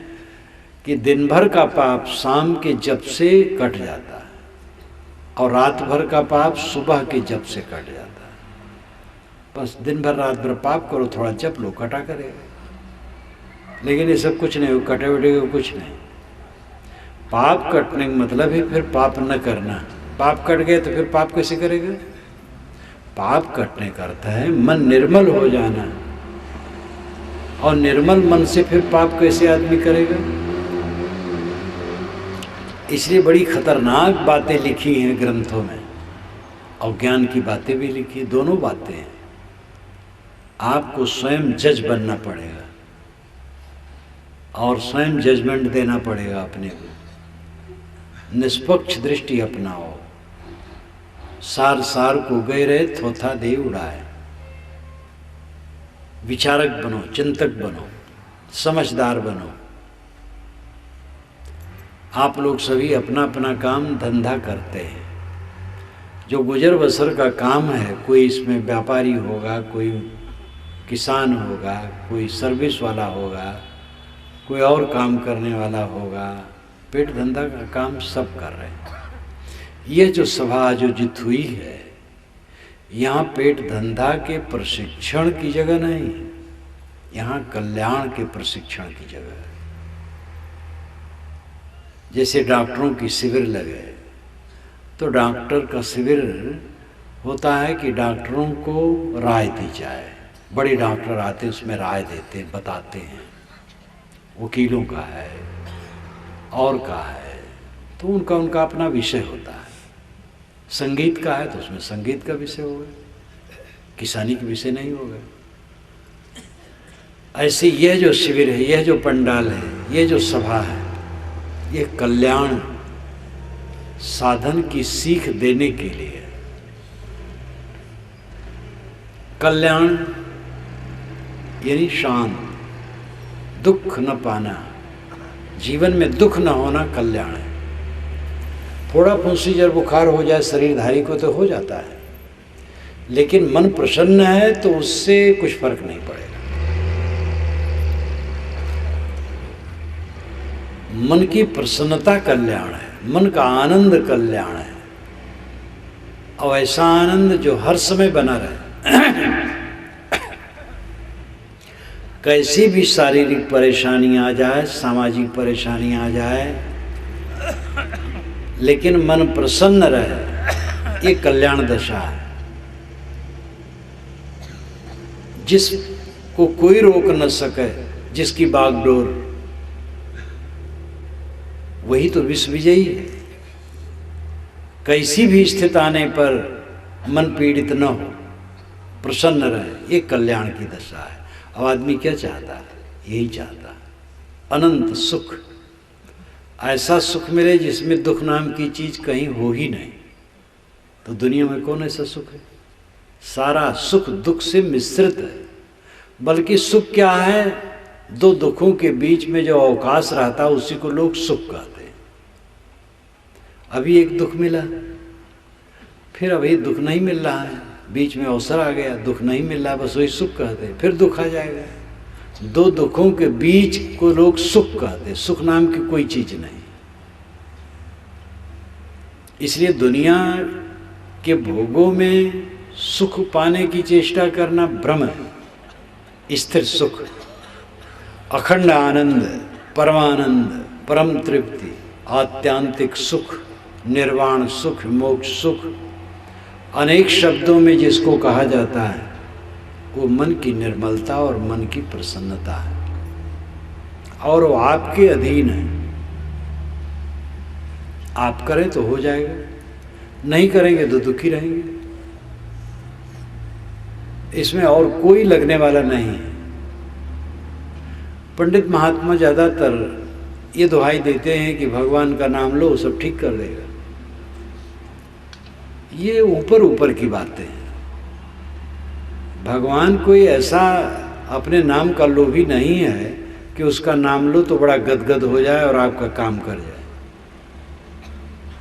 कि दिन भर का पाप शाम के जप से कट जाता है, और रात भर का पाप सुबह के जप से कट जाता है। बस दिन भर रात भर पाप करो, थोड़ा जप लो, कटा करेगा। लेकिन ये सब कुछ नहीं, कटे वटेगा कुछ नहीं। पाप कटने का मतलब है फिर पाप न करना। पाप कट गए तो फिर पाप कैसे करेगा? पाप कटने का अर्थ है मन निर्मल हो जाना, और निर्मल मन से फिर पाप कैसे आदमी करेगा? इसलिए बड़ी खतरनाक बातें लिखी हैं ग्रंथों में, और ज्ञान की बातें भी लिखी, दोनों बातें हैं। आपको स्वयं जज बनना पड़ेगा और स्वयं जजमेंट देना पड़ेगा अपने को। निष्पक्ष दृष्टि अपनाओ। सार सार को गए रहे, थोथा दे उड़ाए। विचारक बनो, चिंतक बनो, समझदार बनो। आप लोग सभी अपना अपना काम धंधा करते हैं। जो गुजर बसर का काम है, कोई इसमें व्यापारी होगा, कोई किसान होगा, कोई सर्विस वाला होगा, कोई और काम करने वाला होगा। पेट धंधा का काम सब कर रहे हैं। यह जो सभा आयोजित हुई है, यहाँ पेट धंधा के प्रशिक्षण की जगह नहीं, यहाँ कल्याण के प्रशिक्षण की जगह है। जैसे डॉक्टरों की शिविर लगे, तो डॉक्टर का शिविर होता है कि डॉक्टरों को राय दी जाए। बड़े डॉक्टर आते हैं, उसमें राय देते हैं, बताते हैं। वकीलों का है और का है, तो उनका अपना विषय होता है। संगीत का है तो उसमें संगीत का विषय होगा, किसानी के विषय नहीं होगा। ऐसे यह जो शिविर है, यह जो पंडाल है, यह जो सभा है, यह कल्याण साधन की सीख देने के लिए। कल्याण यानी शांत, दुख न पाना, जीवन में दुख न होना कल्याण है। थोड़ा फुंसी जब बुखार हो जाए शरीरधारी को तो हो जाता है, लेकिन मन प्रसन्न है तो उससे कुछ फर्क नहीं पड़ेगा। मन की प्रसन्नता कल्याण है, मन का आनंद कल्याण है, और ऐसा आनंद जो हर समय बना रहे। कैसी भी शारीरिक परेशानी आ जाए, सामाजिक परेशानी आ जाए, लेकिन मन प्रसन्न रहे, ये कल्याण दशा है। जिसको कोई रोक न सके, जिसकी बागडोर, वही तो विश्व विजयी है। कैसी भी स्थिति आने पर मन पीड़ित न हो, प्रसन्न रहे, ये कल्याण की दशा है। अब आदमी क्या चाहता है? यही चाहता है, अनंत सुख, ऐसा सुख मिले जिसमें दुख नाम की चीज कहीं हो ही नहीं। तो दुनिया में कौन ऐसा सुख है? सारा सुख दुख से मिश्रित है। बल्कि सुख क्या है? दो दुखों के बीच में जो अवकाश रहता है उसी को लोग सुख कहते हैं। अभी एक दुख मिला, फिर अभी दुख नहीं मिल रहा है, बीच में अवसर आ गया, दुख नहीं मिल रहा, बस वही सुख कहते हैं, फिर दुख आ जाएगा। दो दुखों के बीच को लोग सुख कहते हैं। सुख नाम की कोई चीज नहीं। इसलिए दुनिया के भोगों में सुख पाने की चेष्टा करना भ्रम है। स्थिर सुख, अखंड आनंद, परमानंद, परम तृप्ति, आत्यांतिक सुख, निर्वाण सुख, मोक्ष सुख, अनेक शब्दों में जिसको कहा जाता है वो मन की निर्मलता और मन की प्रसन्नता है, और वो आपके अधीन है। आप करें तो हो जाएगा, नहीं करेंगे तो दुखी रहेंगे। इसमें और कोई लगने वाला नहीं है। पंडित महात्मा ज़्यादातर ये दुहाई देते हैं कि भगवान का नाम लो सब ठीक कर देगा। ये ऊपर ऊपर की बातें हैं। भगवान कोई ऐसा अपने नाम का लोभी नहीं है कि उसका नाम लो तो बड़ा गदगद हो जाए और आपका काम कर जाए।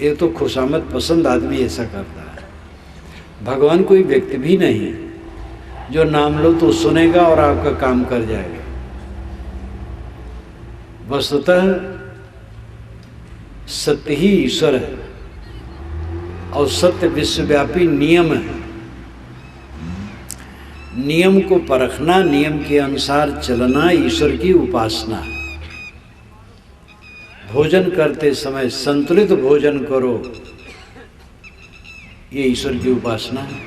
ये तो खुशामद पसंद आदमी ऐसा करता है। भगवान कोई व्यक्ति भी नहीं है जो नाम लो तो सुनेगा और आपका काम कर जाएगा। वस्तुतः सत्य ही ईश्वर है और सत्य विश्वव्यापी नियम है। नियम को परखना, नियम के अनुसार चलना ईश्वर की उपासना है। भोजन करते समय संतुलित भोजन करो, ये ईश्वर की उपासना है।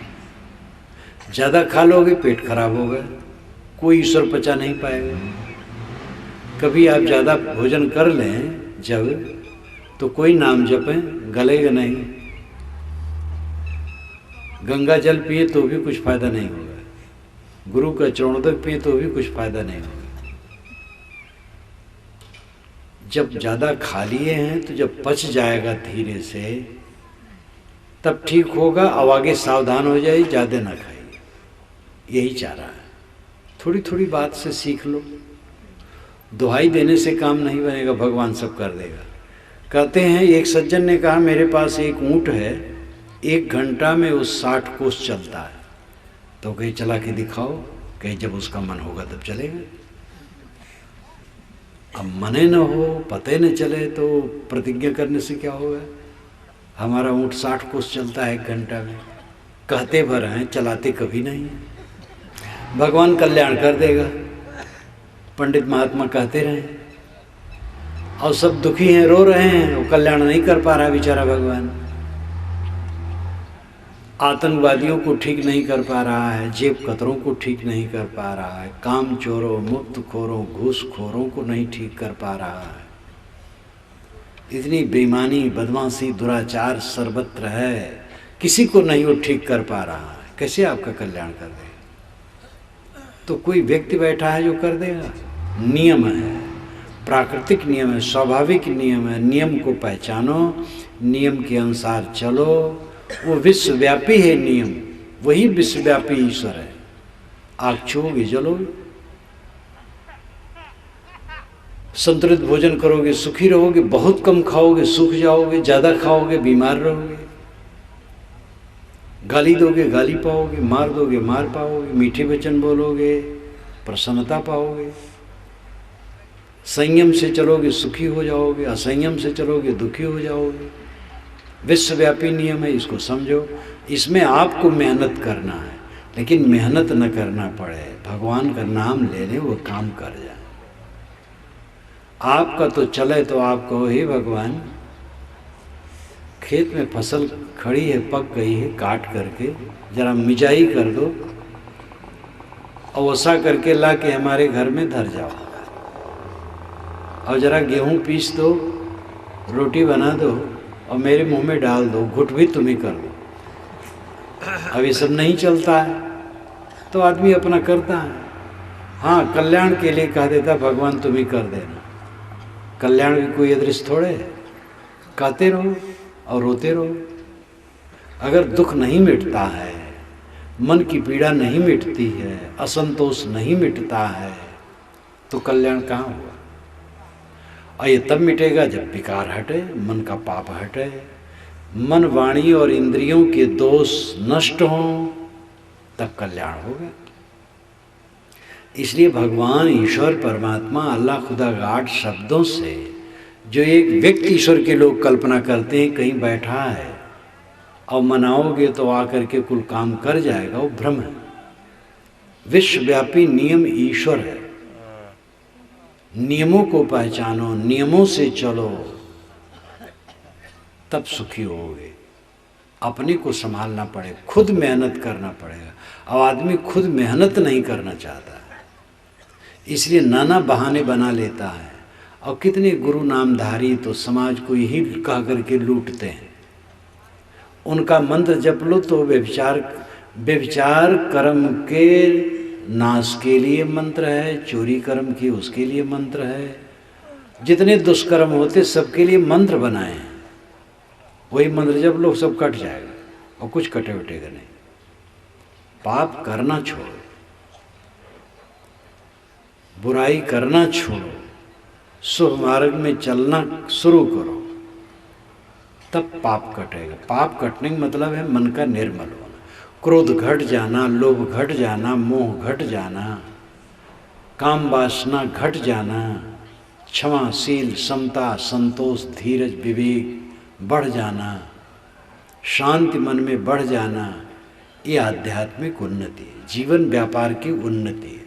ज़्यादा खा लोगे पेट खराब होगा, कोई ईश्वर पचा नहीं पाएगा। कभी आप ज़्यादा भोजन कर लें जब, तो कोई नाम जपें, गलेगा नहीं। गंगा जल पिए तो भी कुछ फायदा नहीं होगा, गुरु का चरणोदक पिए तो भी कुछ फायदा नहीं होगा। जब ज़्यादा खा लिए हैं तो जब पच जाएगा धीरे से तब ठीक होगा। अब आगे सावधान हो जाए, ज़्यादा ना खाइए, यही चाह रहा है। थोड़ी थोड़ी बात से सीख लो। दुहाई देने से काम नहीं बनेगा, भगवान सब कर देगा। कहते हैं एक सज्जन ने कहा मेरे पास एक ऊँट है, 1 घंटा में वो 60 कोस चलता है। तो कहीं चला के दिखाओ, कहीं जब उसका मन होगा तब चलेगा। अब मने न हो, पते न चले तो प्रतिज्ञा करने से क्या होगा। हमारा ऊँट 60 कोस चलता है 1 घंटा में, कहते भर हैं, चलाते कभी नहीं है। भगवान कल्याण कर देगा। पंडित महात्मा कहते रहे और सब दुखी हैं, रो रहे हैं, वो कल्याण नहीं कर पा रहा बेचारा भगवान। आतंकवादियों को ठीक नहीं कर पा रहा है, जेब कतरों को ठीक नहीं कर पा रहा है, काम चोरों, मुफ्तखोरों, घूसखोरों को नहीं ठीक कर पा रहा है। इतनी बेईमानी, बदमाशी, दुराचार सर्वत्र है, किसी को नहीं वो ठीक कर पा रहा है। कैसे आपका कल्याण कर देगा? तो कोई व्यक्ति बैठा है जो कर देगा? नियम है, प्राकृतिक नियम है, स्वाभाविक नियम है। नियम को पहचानो, नियम के अनुसार चलो। वो विश्वव्यापी है नियम, वही विश्वव्यापी ईश्वर है। आग छूओगे जलोगे, संतुलित भोजन करोगे सुखी रहोगे, बहुत कम खाओगे सूख जाओगे, ज़्यादा खाओगे बीमार रहोगे। गाली दोगे गाली पाओगे, मार दोगे मार पाओगे, मीठे वचन बोलोगे प्रसन्नता पाओगे। संयम से चलोगे सुखी हो जाओगे, असंयम से चलोगे दुखी हो जाओगे। विश्वव्यापी नियम है, इसको समझो। इसमें आपको मेहनत करना है, लेकिन मेहनत न करना पड़े, भगवान का नाम ले ले, वो काम कर जाए। आपका तो चले तो आप कहो हे भगवान, खेत में फसल खड़ी है, पक गई है, काट करके जरा मिजाई कर दो और वसा करके ला के हमारे घर में धर जाओ, और जरा गेहूं पीस दो, रोटी बना दो और मेरे मुंह में डाल दो, घुट भी तुम ही कर दो। अब ये सब नहीं चलता है तो आदमी अपना करता है। हाँ, कल्याण के लिए कह देता भगवान तुम ही कर देना। कल्याण की कोई अदृश्य थोड़े, कहते रहो और रोते रहो। अगर दुख नहीं मिटता है, मन की पीड़ा नहीं मिटती है, असंतोष नहीं मिटता है, तो कल्याण कहाँ हुआ? और ये तब मिटेगा जब विकार हटे, मन का पाप हटे, मन वाणी और इंद्रियों के दोष नष्ट हों, तब कल्याण होगा। इसलिए भगवान, ईश्वर, परमात्मा, अल्लाह, खुदा, गाड शब्दों से जो एक व्यक्ति ईश्वर के लोग कल्पना करते हैं कहीं बैठा है और मनाओगे तो आकर के कुल काम कर जाएगा, वो भ्रम है। विश्वव्यापी नियम ईश्वर है। नियमों को पहचानो, नियमों से चलो, तब सुखी होगे। अपने को संभालना पड़ेगा, खुद मेहनत करना पड़ेगा। अब आदमी खुद मेहनत नहीं करना चाहता है, इसलिए नाना बहाने बना लेता है। और कितने गुरु नामधारी तो समाज को यही कह करके लूटते हैं। उनका मंत्र जप लो तो व्यभिचार कर्म के नाश के लिए मंत्र है, चोरी कर्म की उसके लिए मंत्र है, जितने दुष्कर्म होते सबके लिए मंत्र बनाए हैं। वही मंत्र जब लोग सब कट जाएगा और कुछ कटे उटेगा नहीं। पाप करना छोड़ो, बुराई करना छोड़ो, शुभ मार्ग में चलना शुरू करो, तब पाप कटेगा। पाप कटने का मतलब है मन का निर्मल होना, क्रोध घट जाना, लोभ घट जाना, मोह घट जाना, काम वासना घट जाना, क्षमाशील, समता, संतोष, धीरज, विवेक बढ़ जाना, शांति मन में बढ़ जाना, ये आध्यात्मिक उन्नति है, जीवन व्यापार की उन्नति है।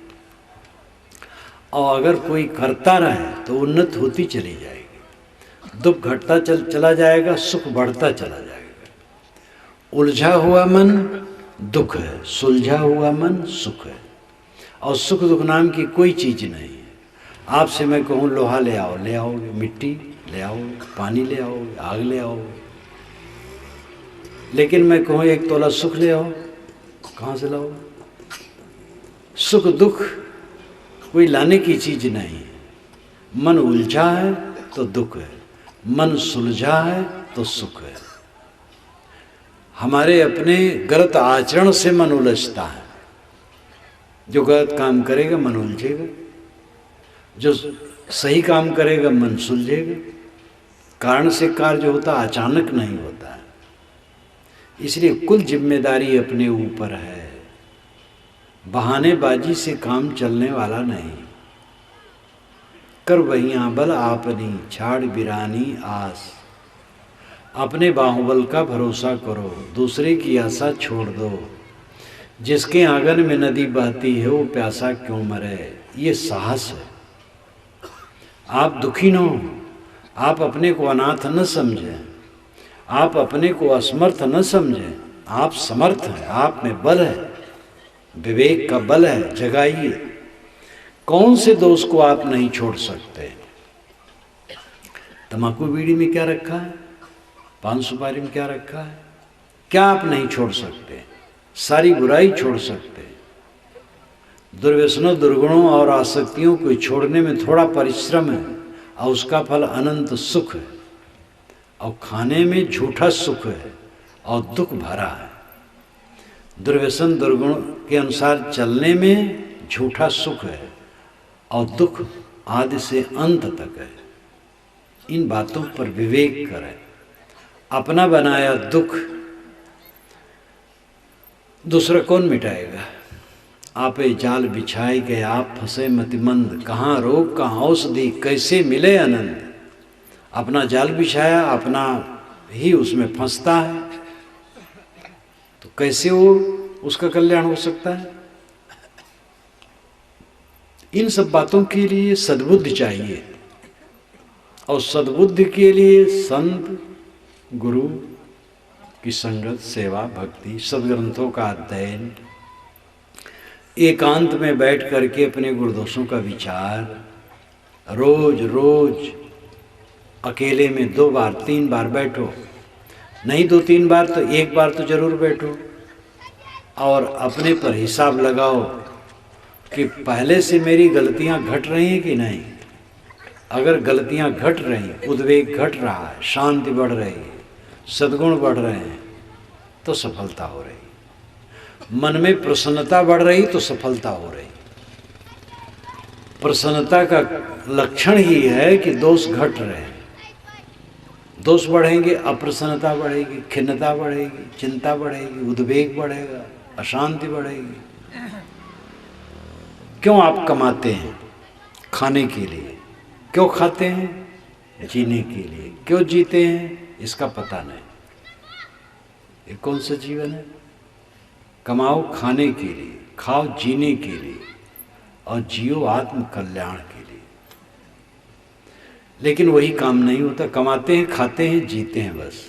और अगर कोई करता रहे तो उन्नति होती चली जाएगी, दुख घटता चला जाएगा, सुख बढ़ता चला जाएगा। उलझा हुआ मन दुख है, सुलझा हुआ मन सुख है। और सुख दुख नाम की कोई चीज़ नहीं है। आपसे मैं कहूँ लोहा ले आओ, ले आओगे, मिट्टी ले आओगे, पानी ले आओगे, आग ले आओगे। लेकिन मैं कहूँ 1 तोला सुख ले आओ, कहाँ से लाओगे? सुख दुख कोई लाने की चीज़ नहीं है। मन उलझा है तो दुख है, मन सुलझा है तो सुख है। हमारे अपने गलत आचरण से मन उलझता है। जो गलत काम करेगा मन उलझेगा, जो सही काम करेगा मन सुलझेगा। कारण से कार्य जो होता अचानक नहीं होता है, इसलिए कुल जिम्मेदारी अपने ऊपर है। बहानेबाजी से काम चलने वाला नहीं। कर वहियां बल आपनी, छाड़ बिरानी आस। अपने बाहुबल का भरोसा करो, दूसरे की आशा छोड़ दो। जिसके आंगन में नदी बहती है वो प्यासा क्यों मरे, ये साहस है। आप दुखी न हो, आप अपने को अनाथ न समझें, आप अपने को असमर्थ न समझें। आप समर्थ हैं, आप में बल है, विवेक का बल है, जगाइए। कौन से दोष को आप नहीं छोड़ सकते? तंबाकू बीड़ी में क्या रखा है, पान सुपारी में क्या रखा है? क्या आप नहीं छोड़ सकते? सारी बुराई छोड़ सकते। दुर्व्यसनों, दुर्गुणों और आसक्तियों को छोड़ने में थोड़ा परिश्रम है और उसका फल अनंत सुख है। और खाने में झूठा सुख है और दुख भरा है। दुर्व्यसन दुर्गुण के अनुसार चलने में झूठा सुख है और दुख आदि से अंत तक है। इन बातों पर विवेक करें। अपना बनाया दुख दूसरा कौन मिटाएगा? आपे जाल बिछाए गए, आप फंसे मतिमंद। कहाँ रोग कहाँ औषधि, कैसे मिले आनंद? अपना जाल बिछाया, अपना ही उसमें फंसता है, तो कैसे वो उसका कल्याण हो सकता है? इन सब बातों के लिए सद्बुद्धि चाहिए। और सद्बुद्धि के लिए संत गुरु की संगत, सेवा, भक्ति, सदग्रंथों का अध्ययन, एकांत में बैठ करके अपने गुरुदोषों का विचार, रोज रोज अकेले में 2 बार 3 बार बैठो, नहीं 2-3 बार तो 1 बार तो जरूर बैठो। और अपने पर हिसाब लगाओ कि पहले से मेरी गलतियां घट रही हैं कि नहीं। अगर गलतियां घट रही, उद्वेग घट रहा है, शांति बढ़ रही है, सद्गुण बढ़ रहे हैं, तो सफलता हो रही। मन में प्रसन्नता बढ़ रही तो सफलता हो रही। प्रसन्नता का लक्षण ही है कि दोष घट रहे हैं। दोष बढ़ेंगे, अप्रसन्नता बढ़ेगी, खिन्नता बढ़ेगी, चिंता बढ़ेगी, उद्वेग बढ़ेगा, अशांति बढ़ेगी। क्यों आप कमाते हैं? खाने के लिए। क्यों खाते हैं? जीने के लिए। क्यों जीते हैं? इसका पता नहीं। ये कौन सा जीवन है? कमाओ खाने के लिए, खाओ जीने के लिए, और जियो आत्म कल्याण के लिए। लेकिन वही काम नहीं होता। कमाते हैं, खाते हैं, जीते हैं बस,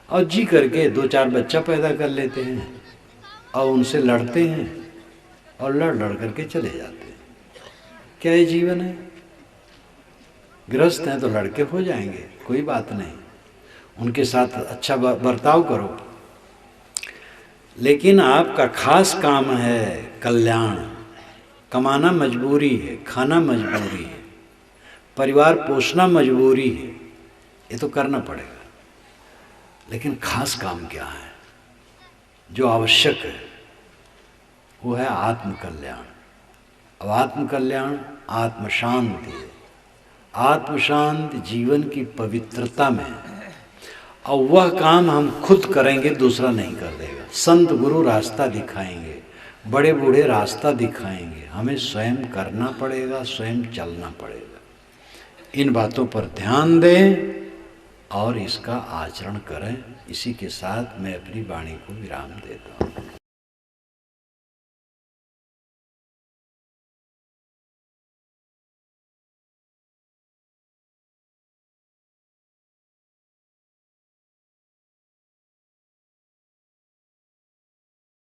और जी करके 2-4 बच्चा पैदा कर लेते हैं और उनसे लड़ते हैं और लड़ लड़ करके चले जाते हैं। क्या ये जीवन है? गृहस्थ हैं तो लड़के हो जाएंगे, कोई बात नहीं, उनके साथ अच्छा बर्ताव करो। लेकिन आपका खास काम है कल्याण। कमाना मजबूरी है, खाना मजबूरी है, परिवार पोषना मजबूरी है, ये तो करना पड़ेगा। लेकिन खास काम क्या है जो आवश्यक है? वो है आत्म कल्याण। अब आत्म कल्याण आत्म शांति है। आत्म शांति जीवन की पवित्रता में है, और वह काम हम खुद करेंगे, दूसरा नहीं कर देगा। संत गुरु रास्ता दिखाएंगे, बड़े बूढ़े रास्ता दिखाएंगे, हमें स्वयं करना पड़ेगा, स्वयं चलना पड़ेगा। इन बातों पर ध्यान दें और इसका आचरण करें। इसी के साथ मैं अपनी वाणी को विराम देता हूँ।